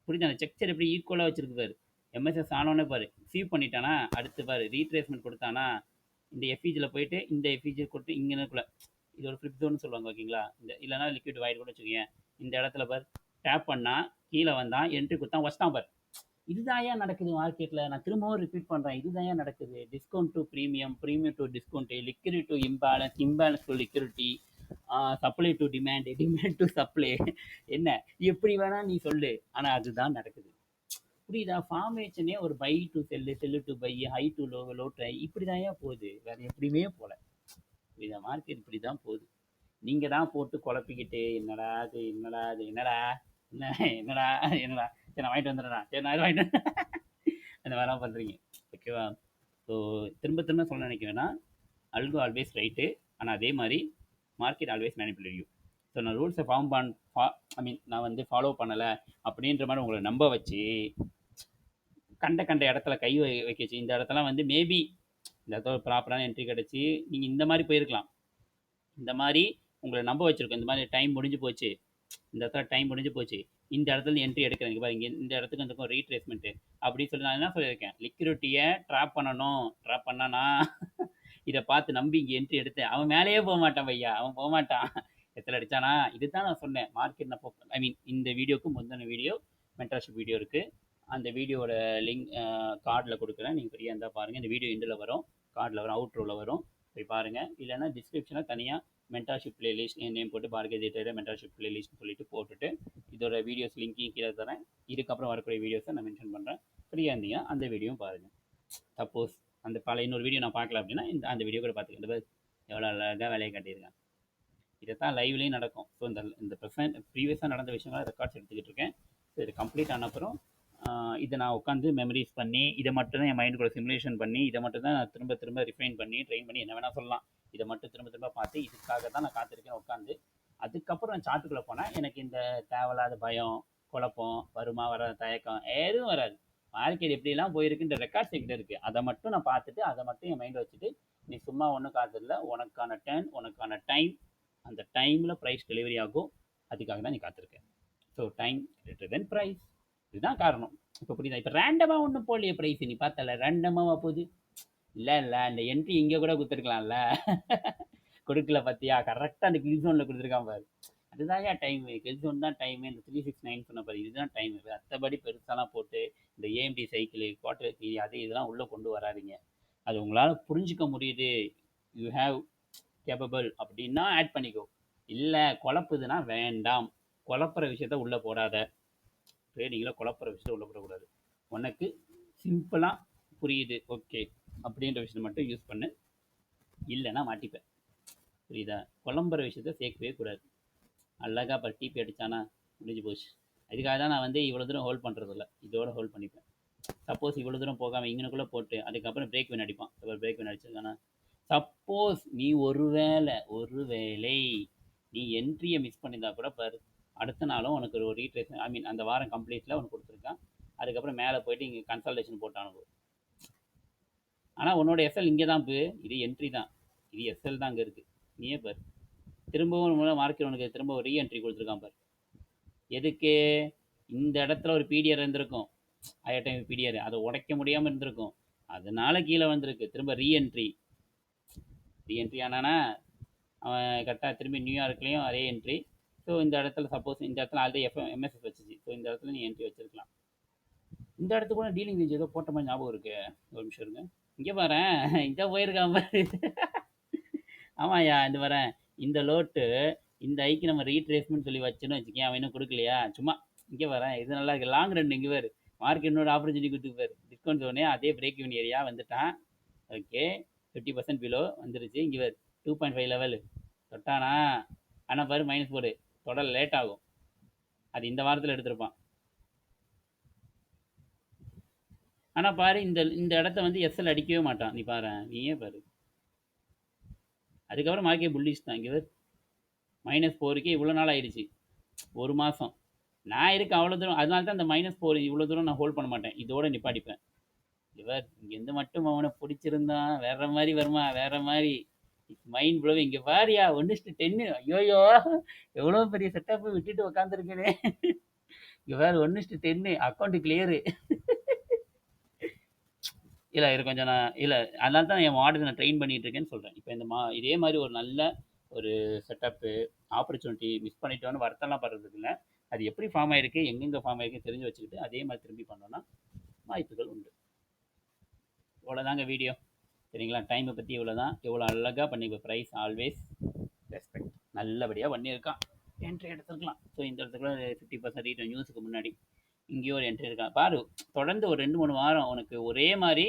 புரியுது? அந்த செக்சர் எப்படி ஈக்குவலாக வச்சுருக்கு பாரு. எம்எஸ்எஸ் ஆனோடனே பாரு சீவ் பண்ணிட்டானா, அடுத்து பாரு ரீட்ரேஸ்மெண்ட் கொடுத்தானா, இந்த எஃப்இஜியில் போயிட்டு இந்த எஃப்இஜி கொடுத்து இங்கே இருக்குள்ள இது ஒரு ஃப்ளிப் ஜோன்னு சொல்லுவாங்க, ஓகேங்களா? இந்த இல்லைனா லிக்விட் வாய்டு கூட வச்சுக்கோங்க. இந்த இடத்துல பார் டேப் பண்ணால் கீழே வந்தான், என்ட்ரி கொடுத்தான், வச்சுட்டான் பார். இதுதான் ஏன் நடக்குது மார்க்கெட்டில்? நான் திரும்பவும் ரிப்பீட் பண்ணுறேன், இதுதான் ஏன் நடக்குது. Discount to premium, premium to discount, liquidity to imbalance, imbalance to liquidity, supply to demand, demand to supply. என்ன எப்படி வேணா நீ சொல்லு, ஆனால் அதுதான் நடக்குது. புரியுதா? ஃபார்மேஷனே ஒரு buy to sell, sell to buy, high to low, low to high, இப்படி தான் ஏன் போகுது, வேறு எப்படியுமே போகல. புரியுதா? மார்க்கெட் இப்படி தான் போகுது. நீங்கள் தான் போட்டு குழப்பிக்கிட்டு என்னடா அது, என்னடா அது, என்னடா என்ன, என்னடா என்னடா, சரி நான் வாங்கிட்டு வந்துடுறேன், சரி நான் வாங்கிட்டு அந்த மாதிரிலாம் பண்ணுறீங்க. ஓகேவா? ஸோ திரும்ப திரும்ப சொல்ல நினைக்கிறேன்னா, அல்கோ ஆல்வேஸ் ரைட்டு, ஆனால் அதே மாதிரி market always manipulate you. So நான் ரூல்ஸை நான் வந்து ஃபாலோ பண்ணலை அப்படின்ற மாதிரி உங்களை நம்ப வச்சு கண்ட இடத்துல கை வைக்கச்சு. இந்த இடத்துல வந்து மேபி இந்த இடத்துல ஒரு ப்ராப்பரான என்ட்ரி கிடச்சி நீங்கள் இந்த மாதிரி போயிருக்கலாம். இந்த மாதிரி உங்களை நம்ப வச்சுருக்கோம். இந்த மாதிரி டைம் முடிஞ்சு போச்சு, இந்த இடத்துல டைம் முடிஞ்சு போச்சு, இந்த இடத்துல என்ட்ரி எடுக்கிறேன் பாருங்க, இந்த இடத்துக்கு வந்துக்கும் ரீட்ரேஸ்மெண்ட்டு அப்படின்னு சொல்லி நான் என்ன சொல்லியிருக்கேன், லிக்விடிட்டியை ட்ராப் பண்ணணும். ட்ராப் பண்ணானா இதை பார்த்து நம்பி இங்கே என்ட்ரி எடுத்தேன். அவன் மேலேயே போக மாட்டான் பையா, அவன் போக மாட்டான். எத்தனை அடிச்சானா? இதுதான் நான் சொன்னேன். மார்க்கெட் நான் ஐ மீன் இந்த வீடியோக்கு முந்தின வீடியோ மென்டர்ஷிப் வீடியோ இருக்குது. அந்த வீடியோட லிங்க் கார்டில் கொடுக்குறேன். நீங்கள் ஃப்ரீயாக இருந்தால் பாருங்கள். இந்த வீடியோ எண்டில் வரும், கார்டில் வரும், அவுட்ரோவில் வரும், போய் பாருங்கள். இல்லைன்னா டிஸ்கிரிப்ஷனில் தனியாக மென்டர்ஷிப் பிளேலிஸ்ட் என் நேம் போட்டு பார்கெட் டேட்டா மென்டர்ஷிப் பிளேலிஸ்ட்னு சொல்லிட்டு போட்டுட்டு இதோட வீடியோஸ் லிங்கையும் கீழே தரேன். இதுக்கப்புறம் வரக்கூடிய வீடியோஸை நான் மென்ஷன் பண்ணுறேன். ஃப்ரீயாக இருந்தீங்கன்னா அந்த வீடியோவும் பாருங்கள். சப்போஸ் அந்த பல இன்னொரு வீடியோ நான் பார்க்கல அப்படின்னா அந்த வீடியோ கூட பார்த்துக்கிட்டு எவ்வளோ அழகாக வேலையை காட்டியிருக்கேன். இதைத்தான் லைவ்லேயும் நடக்கும். ஸோ இந்த ப்ரீவியஸாக நடந்த விஷயங்களை ரெக்கார்ட்ஸ் எடுத்துக்கிட்டு இருக்கேன். ஸோ இது கம்ப்ளீட் ஆன அப்புறம் இதை நான் உட்காந்து மெமரிஸ் பண்ணி இதை மட்டும் தான் என் மைண்டுக்குள்ள சிமுலேஷன் பண்ணி இதை மட்டும் தான் நான் திரும்ப திரும்ப ரிஃபைன் பண்ணி ட்ரெயின் பண்ணி என்ன வேணால் சொல்லலாம். இதை மட்டும் திரும்ப திரும்ப பார்த்து இதுக்காக தான் நான் காத்திருக்கேன் உட்காந்து. அதுக்கப்புறம் நான் சாட்டுக்குள்ளே போனால் எனக்கு இந்த தேவையில்லாத பயம், குழப்பம், வருமா வர தயக்கம் எதுவும் வராது. மார்க்கெட் எப்படிலாம் போயிருக்குன்ற ரெக்கார்ட்ஸ் என்கிட்ட இருக்குது. அதை மட்டும் நான் பார்த்துட்டு அதை மட்டும் என் மைண்டில் வச்சுட்டு நீ சும்மா ஒன்றும் காத்திரல, உனக்கான டர்ன், உனக்கான டைம், அந்த டைமில் ப்ரைஸ் டெலிவரி ஆகும். அதுக்காக தான் நீ காத்திருக்க. So time greater than price. இதுதான் காரணம். இப்போ புரியுதா? இப்போ ரேண்டமாக ஒன்றும் போடலையே ப்ரைஸ், நீ பார்த்தல ரேண்டமாக போகுது. இல்லை அந்த என்ட்ரி இங்கே கூட கொடுத்துருக்கலாம்ல. கொடுக்கல பார்த்தியா? கரெக்டாக அந்த கில் ஜோனில் கொடுத்துருக்கான் பாரு. அதுதான் ஏன் டைமு, கில் ஜோன் தான் டைமு. இந்த 369 சொன்ன பாரு, இதுதான் டைமு. மற்றபடி பெருசாலாம் போட்டு இந்த ஏஎம்டி சைக்கிள், குவார்டர் தியரி அது இதெல்லாம் உள்ளே கொண்டு வராதிங்க. அது உங்களால் புரிஞ்சிக்க முடியுது, யூ ஹேவ் கேப்பபிள் அப்படின்னா ஆட் பண்ணிக்கோ. இல்லை குழப்புதுன்னா வேண்டாம். குழப்புற விஷயத்த உள்ளே போடாத. ட்ரேடிங்கில் குழப்புற விஷயத்த உள்ளே போடக்கூடாது. உனக்கு சிம்பிளாக புரியுது ஓகே அப்படின்ற விஷயத்தை மட்டும் யூஸ் பண்ணு. இல்லைன்னா மாட்டிப்பேன். புரியுதா? குழம்புற விஷயத்த சேர்க்கவே கூடாது. அழகாக இப்போ டிபி அடித்தானா முடிஞ்சு போச்சு. அதுக்காக தான் நான் இவ்வளோ தூரம் ஹோல்ட் பண்ணுறதில்ல. இதோட ஹோல்ட் பண்ணிப்பேன். சப்போஸ் இவ்வளோ தூரம் போகாமல் இங்கனுக்குள்ளே போட்டு அதுக்கப்புறம் பிரேக் வின் அடிப்பான். இப்போ பிரேக் வின் அடிச்சிருக்கானா, சப்போஸ் நீ ஒருவேளை நீ என்ட்ரியை மிஸ் பண்ணியிருந்தா கூட பாரு, அடுத்த நாளும் உனக்கு ஒரு ரீட்ரேஸ் ஐ மீன் அந்த வாரம் கம்ப்ளீட்டில் உனக்கு கொடுத்துருக்கான். அதுக்கப்புறம் மேலே போயிட்டு இங்கே கன்சல்டேஷன் போட்டானுங்க. ஆனால் உன்னோட எஸ்எல் இங்கே தான் இது என்ட்ரி தான், இது எஸ்எல் தான் அங்கே இருக்குது. நீயே பாரு, திரும்பவும் மார்க்கெட் உனக்கு திரும்ப ஒரு ரீஎன்ட்ரி கொடுத்துருக்கான் பாரு. எதுக்கு? இந்த இடத்துல ஒரு பிடிஆர் இருந்திருக்கும், ஹையர் டைம் பிடிஆர், அதை உடைக்க முடியாமல் இருந்திருக்கும், அதனால கீழே வந்திருக்கு. திரும்ப ரீஎன்ட்ரி ஆனானா அவன் கரெக்டாக திரும்பி நியூயார்க்லேயும் அதே என்ட்ரி. ஸோ இந்த இடத்துல சப்போஸ் இந்த இடத்துல ஆல்ரெடி எம்எஸ்எஸ் வச்சுச்சு. ஸோ இந்த இடத்துல நீ என்ட்ரி வச்சிருக்கலாம். இந்த இடத்துக்கு கூட டீலிங் ரேஞ்ச் ஏதோ போட்ட மாதிரி ஞாபகம் இருக்கு. ஒரு நிமிஷம் இருங்க, இங்கே பாரேன், இங்கே போயிருக்கான் பாரு. ஆமாயா, இந்த வரேன், இந்த லோட்டு இந்த ஐக்கு நம்ம ரீட்ரேஸ்மெண்ட் சொல்லி வச்சுன்னு வச்சுக்கேன். அவன் இன்னும் கொடுக்கலையா? சும்மா இங்கே வரேன், இது நல்லா இருக்கு, லாங் ரன் இங்கே பாரு, மார்க்கெட்டோட ஆப்பர்ச்சுனிட்டி கொடுத்து பாரு, டிஸ்கவுண்ட் ஜோனே அதே பிரேக் இவன் ஏரியா வந்துட்டான். ஓகே 50% பிலோ வந்துருச்சு. இங்கே பாரு 2.5 லெவலு தொட்டானா. ஆனால் பாரு மைனஸ் போடு, தொடர லேட் ஆகும். அது இந்த வாரத்தில் எடுத்திருப்பான். ஆனால் பாரு இந்த இடத்த எஸ்எல் அடிக்கவே மாட்டான். நீ பாரு, நீயே பாரு. அதுக்கப்புறம் மார்க்கெட் புல்லிஷ் தான். இங்கே -4க்கே இவ்வளோ நாள் ஆயிடுச்சு, ஒரு மாதம். நான் இருக்க அவ்வளோ தூரம், அதனால தான் அந்த -4 இவ்வளோ தூரம் நான் ஹோல்ட் பண்ண மாட்டேன், இதோட நிப்பாட்டிப்பேன். இங்கேருந்து மட்டும் அவனை பிடிச்சிருந்தான் வேற மாதிரி வருமா, வேற மாதிரி மைண்ட் ப்ளோ. இங்கே பாரியா 1:10. ஐயோயோ எவ்வளோ பெரிய செட்டப் விட்டுட்டு உட்காந்துருக்கேனே. இங்கே வேறு 1:10 அக்கௌண்ட் கிளியரு. இல்லை இது கொஞ்சம் நான் இல்லை, அதனால தான் என் மாடல் நான் ட்ரெயின் பண்ணிகிட்டு இருக்கேன்னு சொல்கிறேன். இப்போ இதே மாதிரி ஒரு நல்ல ஒரு செட்டப்பு ஆப்பர்ச்சுனிட்டி மிஸ் பண்ணிட்டோன்னு வருத்தம்லாம் படுறதுக்கு இல்லை. அது எப்படி ஃபார்ம் ஆகிருக்கு, எங்கெங்கே ஃபார்ம் ஆகிருக்கு தெரிஞ்சு வச்சுக்கிட்டு அதே மாதிரி திரும்பி பண்ணோன்னா வாய்ப்புகள் உண்டு. இவ்வளோதாங்க வீடியோ, சரிங்களா? டைமை பற்றி இவ்வளோ தான். எவ்வளோ அழகாக பண்ணி ப்ரைஸ் ஆல்வேஸ் ரெஸ்பெக்ட் நல்லபடியாக பண்ணியிருக்கான். என்ட்ரி எடுத்துருக்கலாம். ஸோ இந்த இடத்துக்குள்ள 50% ரீட்டன் நியூஸுக்கு முன்னாடி இங்கேயோ ஒரு என்ட்ரி இருக்கான் பாரு. தொடர்ந்து ஒரு 2-3 வாரம் உனக்கு ஒரே மாதிரி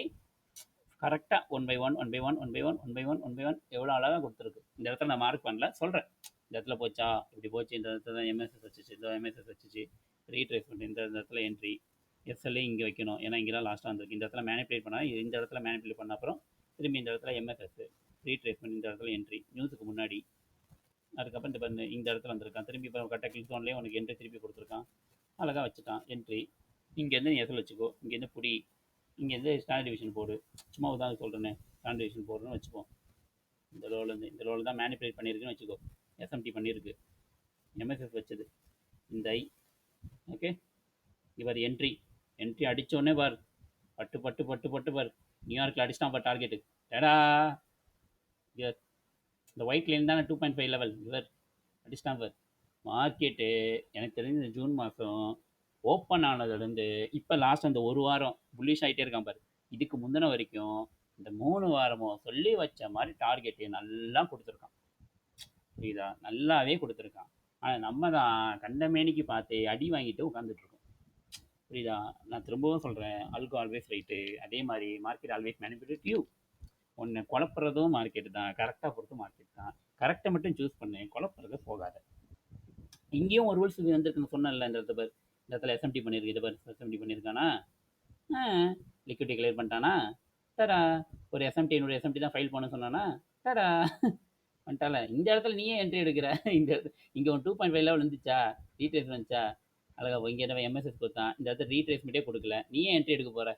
கரெக்டாக 1 by 1 1 by 1 1 by 1 1 by 1 1 by 1 எவ்வளோ அழகாக கொடுத்துருக்கு. இந்த இடத்துல நான் மார்க் பண்ணல, சொல்கிறேன். இந்த இடத்துல போச்சா, இப்படி போச்சு, இந்த இடத்துல தான் எம்எஸ்எஸ் வச்சுச்சு, இந்த எம்எஸ்எஸ் வச்சுச்சு, ரீட்ரேஸ்மெண்ட் இந்த இடத்துல என்ட்ரி, எஸ்எல்ஏ இங்கே வைக்கணும், ஏன்னா இங்கே தான் லாஸ்ட்டாக வந்திருக்கு. இந்த இடத்துல மேனிப்புலேட் பண்ணால் இந்த இடத்துல மேனிப்புலேட் பண்ண அப்புறம் திரும்பி இந்த இடத்துல எம்எஸ்எஸ் ரீட்ரேஸ்மெண்ட், இந்த இடத்துல என்ட்ரி நியூஸுக்கு முன்னாடி. அதுக்கப்புறம் இந்த இடத்துல வந்திருக்கான். திரும்பி இப்போ கரெக்டாக கிளிக் ஜோன்லேயே உனக்கு என்ட்ரி திருப்பி கொடுத்துருக்கான், அழகாக வச்சுட்டான் என்ட்ரி. இங்கேருந்து நீ எஸ்எல் வச்சுக்கோ, இங்கேருந்து புடி, இங்கேருந்து ஸ்டாண்டர்ட் டிவிஷன் போடு. சும்மா உதாரணம் சொல்கிறேனே, ஸ்டாண்டர்ட் டிவிஷன் போடுறேன்னு வச்சுப்போம். இந்த லோவில் தான் மேனிப்புலேட் பண்ணியிருக்குன்னு வச்சுக்கோ, எஸ்எம்டி பண்ணியிருக்கு, எம்எஸ்எஸ் வச்சது இந்த ஐ. ஓகே, இவர் என்ட்ரி அடித்தோடனே பார், பட்டு பார், நியூயார்க்கில் அடிச்சிட்டான் பார் டார்கெட்டு. டடா இயர் இந்த ஒயிட் லைன் தானே 2.5 லெவல் இவர் அடிச்சிட்டான் பார். மார்க்கெட்டு எனக்கு தெரிஞ்சு இந்த ஜூன் மாதம் ஓப்பன் ஆனதுலேருந்து இப்போ லாஸ்ட் அந்த ஒரு வாரம் புல்லிஷ் ஆகிட்டே இருக்கான் பாரு. இதுக்கு முந்தின வரைக்கும் இந்த 3 வாரமும் சொல்லி வச்ச மாதிரி டார்கெட்டு நல்லா கொடுத்துருக்கான். புரியுதா? நல்லாவே கொடுத்துருக்கான். ஆனால் நம்ம தான் கண்டமேனிக்கு பார்த்து அடி வாங்கிட்டு உட்காந்துட்டு இருக்கோம். புரியுதா? நான் திரும்பவும் சொல்கிறேன், அல்கோ ஆல்வேஸ் ரைட்டு. அதே மாதிரி மார்க்கெட் ஆல்வேஸ் மேனிபுலேட் யூ. உன்னை குழப்புறதும் மார்க்கெட் தான், கரெக்டாக பொறுத்து மார்க்கெட் தான். கரெக்டை மட்டும் சூஸ் பண்ணு, குழப்புறது போகாத. இங்கேயும் ஒரு ரூல்ஸ் வந்துருக்குன்னு சொன்னேன்ல, இந்த இடத்துல பார். இந்த இடத்துல எஸ்எம்டி பண்ணியிருக்கு, இதை பார். எஸ்எம்டி பண்ணியிருக்கானா, லிக்விட்டி கிளியர் பண்ணிட்டானா, டடா. ஒரு எஸ்எம்டி என்னோட எஸ்எம்டி தான் ஃபைல் பண்ண சொன்னானா, டடா வந்துட்டால. இந்த இடத்துல நீயே என்ட்ரி எடுக்கிற. இந்த இடத்துல இங்கே ஒரு 2.5 லெவல் இருந்துச்சா, ரீட்ரேஸ் வந்துச்சா, அழகா இங்கே என்ன எம்எஸ்எஸ் கொடுத்தான், இந்த இடத்துல ரீட்ரேஸ்மெண்ட்டே கொடுக்கல, நீயே என்ட்ரி எடுக்க போகிற.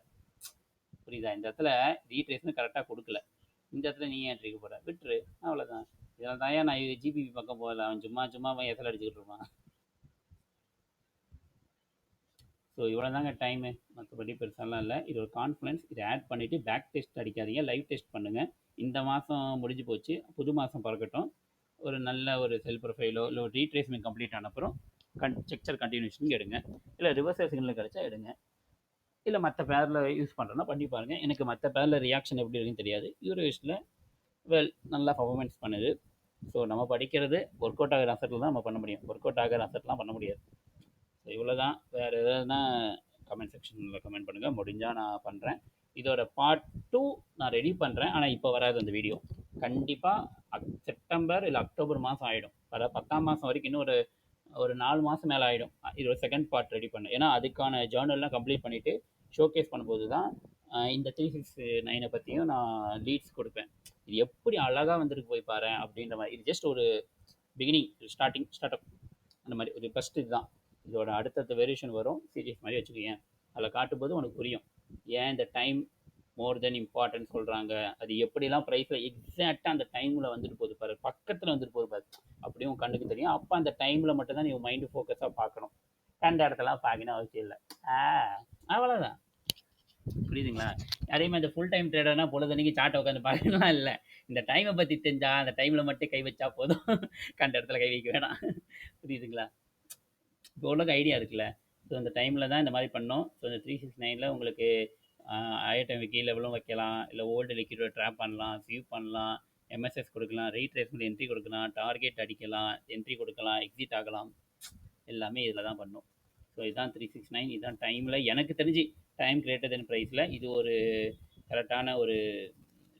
புரியுதா? இந்த இடத்துல ரீட்ரேஸ்மெண்ட் கரெக்டாக கொடுக்கல, இந்த இடத்துல நீயே என்ட்ரி எடுக்க போகிற, விட்டுரு, அவ்வளோதான். இதனால தான் நான் ஜிபிபி பக்கம் போகல, அவன் சும்மா சும்மா அவன் எஸ்எல் அடிச்சுக்கிட்டு இருப்பான். ஸோ இவ்வளோ தாங்க டைமு, மற்றபடி பெருசாலாம் இல்லை. இது ஒரு கான்ஃபிடன்ஸ். இதை ஆட் பண்ணிவிட்டு பேக் டெஸ்ட் அடிக்காதீங்க, லைவ் டெஸ்ட் பண்ணுங்கள். இந்த மாதம் முடிஞ்சு போச்சு, புது மாதம் பிறக்கட்டும். ஒரு நல்ல ஒரு செல் ப்ரொஃபைலோ இல்லை ஒரு ரீட்ரேஸ்மெண்ட் கம்ப்ளீட் ஆன அப்புறம் ஸ்ட்ரக்சர் கண்டினியூஷன் எடுங்க, இல்லை ரிவர்சல் சிக்னல் கிடச்சா எடுங்க, இல்லை மற்ற பேரில் யூஸ் பண்ணுறேன்னா பண்ணி பாருங்கள். எனக்கு மற்ற பேரில் ரியாக்ஷன் எப்படி இருக்குன்னு தெரியாது. யூரோஸில் நல்லா பர்ஃபார்மன்ஸ் பண்ணுது. ஸோ நம்ம படிக்கிறது ஒர்க் அவுட் ஆகிற அசட்டில் தான் நம்ம பண்ண முடியும், ஒர்க் அவுட் ஆகிற அசட்லாம் பண்ண முடியாது. ஸோ இவ்வளோ தான். வேறு எதாவதுனா கமெண்ட் செக்ஷனில் கமெண்ட் பண்ணுங்கள், முடிஞ்சால் நான் பண்ணுறேன். இதோட பார்ட் 2 நான் ரெடி பண்ணுறேன், ஆனால் இப்போ வராது அந்த வீடியோ. கண்டிப்பாக செப்டம்பர் இல்லை அக்டோபர் மாதம் ஆகிடும். அதாவது 10ஆம் மாதம் வரைக்கும் இன்னும் ஒரு 4 மாதம் மேலே ஆகிடும். இது ஒரு செகண்ட் பார்ட் ரெடி பண்ணேன், ஏன்னா அதுக்கான ஜேர்னல்லாம் கம்ப்ளீட் பண்ணிவிட்டு ஷோகேஸ் பண்ணும்போது தான் இந்த 369 பற்றியும் நான் லீட்ஸ் கொடுப்பேன். இது எப்படி அழகாக வந்துருக்கு போய் பாரு அப்படின்ற மாதிரி. இது ஜஸ்ட் ஒரு பிகினிங், ஸ்டார்ட் அப் அந்த மாதிரி ஒரு ஃபஸ்ட்டு இதுதான். இதோட அடுத்தடுத்த வேரியேஷன் வரும், சீரியஸ் மாதிரி வச்சுக்கோங்க. அதில் காட்டும்போது உனக்கு புரியும் ஏன் இந்த டைம் மோர் தென் இம்பார்ட்டன்ட் சொல்கிறாங்க. அது எப்படிலாம் ப்ரைஸில் எக்ஸாக்டாக அந்த டைமில் வந்துட்டு போகுது பாரு, பக்கத்தில் வந்துட்டு போகுது பாரு, அப்படியும் உன் கண்ணுக்கு தெரியும். அப்போ அந்த டைமில் மட்டும்தான் நீ மைண்டு ஃபோக்கஸாக பார்க்கணும், கண்ட இடத்தெல்லாம் பார்க்கணும் அவசியம் இல்லை. அவ்வளோதான். புரியுதுங்களா? அதே மாதிரி இந்த ஃபுல் டைம் ட்ரேடர்னா பொழுதன்னைக்கு சாட்டை உட்காந்து பார்க்கலாம் இல்லை. இந்த டைமை பற்றி தெரிஞ்சா அந்த டைமில் மட்டும் கை வச்சா போதும், கண்ட இடத்துல கை வைக்க வேணாம். புரியுதுங்களா? இப்போ உள்ள ஐடியா இருக்குல்ல. ஸோ அந்த டைமில் தான் இந்த மாதிரி பண்ணோம். ஸோ இந்த 369 உங்களுக்கு ஐட்டம் கீ லெவலும் வைக்கலாம், இல்லை ஓல்டு லிக்விடோ ட்ராப் பண்ணலாம், வியூ பண்ணலாம், எம்எஸ்எஸ் கொடுக்கலாம், ரீட்ரேஸ்மெண்ட் என்ட்ரி கொடுக்கலாம், டார்கெட் அடிக்கலாம், என்ட்ரி கொடுக்கலாம், எக்ஸிட் ஆகலாம், எல்லாமே இதில் தான் பண்ணோம். ஸோ இதுதான் 369. இதுதான் டைமில் எனக்கு தெரிஞ்சு டைம் கிரேட்டர் தென் ப்ரைஸில் இது ஒரு கரெக்டான ஒரு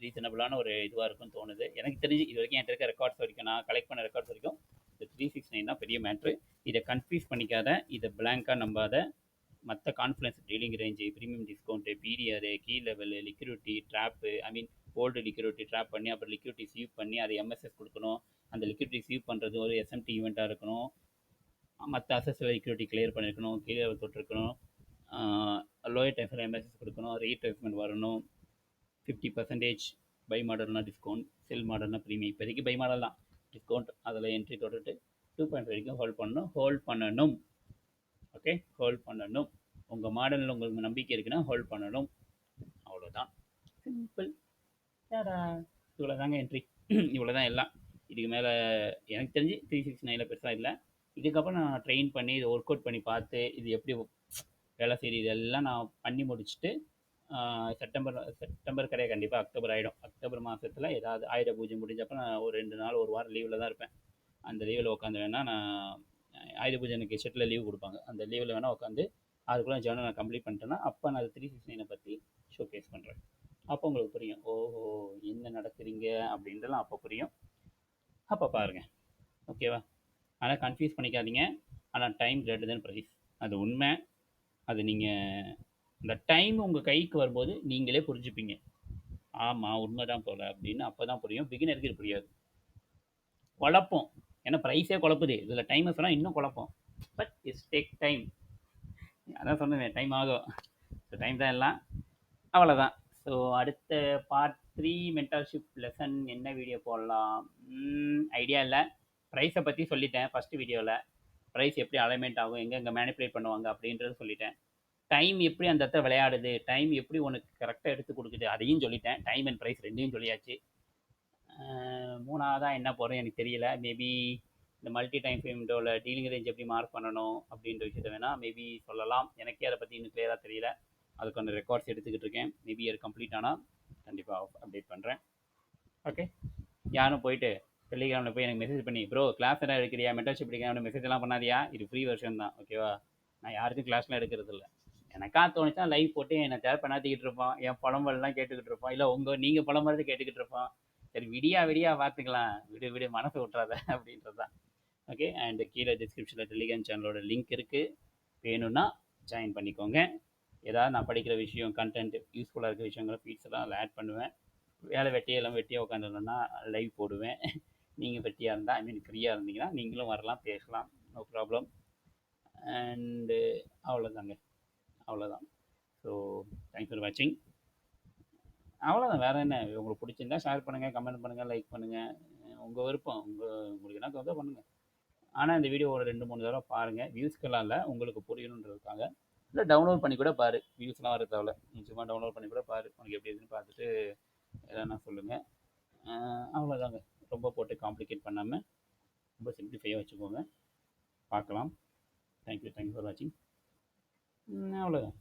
ரீசனபிளான ஒரு இதுவாக இருக்கும்னு தோணுது எனக்கு தெரிஞ்சு. இது வரைக்கும் என்கிட்ட இருக்க ரெக்கார்ட்ஸ் வரைக்கும், நான் கலெக்ட் பண்ண ரெக்கார்ட்ஸ் வரைக்கும் இந்த 369 தான் பெரிய மேட்ரு. இதை கன்ஃபியூஸ் பண்ணிக்காத, இதை பிளாங்காக நம்பாத. மற்ற confidence, dealing range, premium discount, PDR, key level, liquidity trap, I mean old liquidity trap பண்ணி அப்புறம் லிக்விடிட்டி சீவ் பண்ணி அதை எம்எஸ்எஸ் கொடுக்கணும். அந்த லிக்விடிட்டி சீவ் பண்ணுறது ஒரு எஸ்எம்டி ஈவெண்ட்டாக இருக்கணும். மற்ற அசஸில் லிக்விடிட்டி கிளியர் பண்ணியிருக்கணும், கீ லெவல் தொட்டிருக்கணும், லோயர் டைம்ஸில் எம்எஸ்எஸ் கொடுக்கணும், ரீட்ரேஸ்மெண்ட் வரணும், 50% பை மாடல்னா டிஸ்கவுண்ட், செல் மாடல்னா ப்ரீமியம். இப்போதைக்கு பை மாடல் தான் டிஸ்கவுண்ட். அதில் என்ட்ரி தொட்டுட்டு 2.5 வரைக்கும் ஹோல்ட் பண்ணணும். ஓகே, ஹோல்ட் பண்ணணும். உங்கள் மாடலில் உங்களுக்கு நம்பிக்கை இருக்குன்னா ஹோல்ட் பண்ணணும், அவ்வளோதான். சிம்பிள். இவ்வளோ தாங்க என்ட்ரி, இவ்வளோ தான் எல்லாம். இதுக்கு மேலே எனக்கு தெரிஞ்சு 369 பெருசாக இல்லை. இதுக்கப்புறம் நான் ட்ரெயின் பண்ணி இதை ஒர்க் அவுட் பண்ணி பார்த்து இது எப்படி வேலை செய்யுது இதெல்லாம் நான் பண்ணி முடிச்சுட்டு செப்டம்பர் கிடையாது, கண்டிப்பாக அக்டோபர் ஆகிடும். அக்டோபர் மாதத்தில் ஏதாவது ஆயுத பூஜை முடிஞ்சப்போ நான் ஒரு 2 நாள் ஒரு வாரம் லீவில் தான் இருப்பேன். அந்த லீவில் உட்காந்து வேணால் நான் ஆயுத பூஜை எனக்கு ஷெட்டில் லீவ் கொடுப்பாங்க, அந்த லீவில் வேணால் உட்காந்து அதுக்குள்ளே ஜேர்னல் நான் கம்ப்ளீட் பண்ணிட்டேன்னா அப்போ நான் 369 பற்றி ஷோகேஸ் பண்ணுறேன். அப்போ உங்களுக்கு புரியும், ஓஹோ என்ன நடக்குறீங்க அப்படின்றலாம் அப்போ புரியும். அப்போ பாருங்கள், ஓகேவா? ஆனால் கன்ஃபியூஸ் பண்ணிக்காதீங்க. ஆனால் டைம் கிரேட்டர் தென் ப்ரைஸ், அது உண்மை. அது நீங்கள் இந்த டைம் உங்கள் கைக்கு வரும்போது நீங்களே புரிஞ்சுப்பீங்க, ஆமாம் உண்மை தான் போல அப்படின்னு. அப்போ தான் புரியும். பிகினருக்கு இது புரியாது, குழப்பம். ஏன்னா ப்ரைஸே குழப்புது, இதில் டைமை சொன்னால் இன்னும் குழப்பம். But it's take time. அதான் சொன்னேன், டைம் ஆகும். ஸோ டைம் தான் எல்லாம், அவ்வளோதான். ஸோ அடுத்த பார்ட் 3 மென்டர்ஷிப் லெசன் என்ன வீடியோ போடலாம் ஐடியா இல்லை. ப்ரைஸை பற்றி சொல்லிட்டேன் ஃபஸ்ட்டு வீடியோவில். ப்ரைஸ் எப்படி அலைன்மெண்ட் ஆகும், எங்கெங்கே மேனிப்புலேட் பண்ணுவாங்க அப்படின்றது சொல்லிட்டேன். டைம் எப்படி அந்த இடத்த விளையாடுது, டைம் எப்படி உனக்கு கரெக்டாக எடுத்து கொடுக்குது அதையும் சொல்லிட்டேன். டைம் அண்ட் ப்ரைஸ் ரெண்டையும் சொல்லியாச்சு. மூணாவதா என்ன போடுறேன் எனக்கு தெரியல. மேபி இந்த மல்டி டைம் ஃப்ரேம் விண்டோவில் டீலிங் ரேஞ்ச் எப்படி மார்க் பண்ணணும் அப்படின்ற விஷயத்த வேணால் மேபி சொல்லலாம். எனக்கே அதை பற்றி இன்னும் கிளியராக தெரியல. அதுக்கான ரெக்கார்ட்ஸ் எடுத்துக்கிட்டு இருக்கேன். மேபி அது கம்ப்ளீட் ஆனால் கண்டிப்பாக அப்டேட் பண்ணுறேன். ஓகே, யாரும் போயிட்டு டெலிகிராமில் போய் எனக்கு மெசேஜ் பண்ணி ப்ரோ கிளாஸ் எல்லாம் எடுக்கிறியா, மென்டர்ஷிப் எடுக்கிறியா, மெசேஜ் எல்லாம் பண்ணாதியா. இது ஃப்ரீ வெர்ஷன் தான், ஓகேவா? நான் யாருக்கும் கிளாஸ்லாம் எடுக்கிறது இல்லை. எனக்கா தோணுச்சா லைவ் போட்டு என்னை தேவை பண்ணாத்திக்கிட்டு இருப்பான், என் புலம்பல்லாம் கேட்டுக்கிட்டு இருப்பான், இல்லை நீங்கள் புலம்புறது கேட்டுக்கிட்டு இருப்பான். சரி விடியா விடியா பார்த்துக்கலாம், விடு விடு மனசை விட்றாத அப்படின்றது தான். ஓகே, அண்ட் கீழே டிஸ்கிரிப்ஷனில் டெலிகிராம் சேனலோட லிங்க் இருக்குது, வேணும்னா ஜாயின் பண்ணிக்கோங்க. ஏதாவது நான் படிக்கிற விஷயம், கண்டென்ட் யூஸ்ஃபுல்லாக இருக்கிற விஷயங்களை ஃபீட்ஸ் எல்லாம் அதில் ஆட் பண்ணுவேன். வேலை வெட்டியெல்லாம் வெட்டியாக உட்காந்துருந்தேன்னா லைவ் போடுவேன். நீங்கள் வெட்டியாக இருந்தால், ஐ மீன் ஃப்ரீயாக இருந்தீங்கன்னா நீங்களும் வரலாம், பேசலாம், நோ ப்ராப்ளம். அண்டு அவ்வளோதாங்க, அவ்வளோதான். ஸோ தேங்க்ஸ் ஃபார் வாட்சிங். அவ்வளோதான், வேறு என்ன. உங்களுக்கு பிடிச்சிருந்தா ஷேர் பண்ணுங்கள், கமெண்ட் பண்ணுங்கள், லைக் பண்ணுங்கள், உங்கள் விருப்பம். உங்களுக்கு என்ன தோணுதோ பண்ணுங்கள். ஆனால் இந்த வீடியோ ஒரு 2-3 தடவை பாருங்கள். வியூஸ்க்கெல்லாம் இல்லை, உங்களுக்கு புரியணுன்றதுக்காக. இல்லை டவுன்லோட் பண்ணி கூட பாரு, வியூஸ்லாம் வர தேவையில்ல. சும்மா டவுன்லோட் பண்ணி கூட பாரு, உனக்கு எப்படி இருக்குன்னு பார்த்துட்டு எதனா சொல்லுங்கள். அவ்வளோதாங்க, ரொம்ப போட்டு காம்ப்ளிகேட் பண்ணாமல் ரொம்ப சிம்பிளிஃபையாக வச்சுக்கோங்க. பார்க்கலாம். தேங்க்யூ ஃபார் வாட்சிங். அவ்வளோதான்.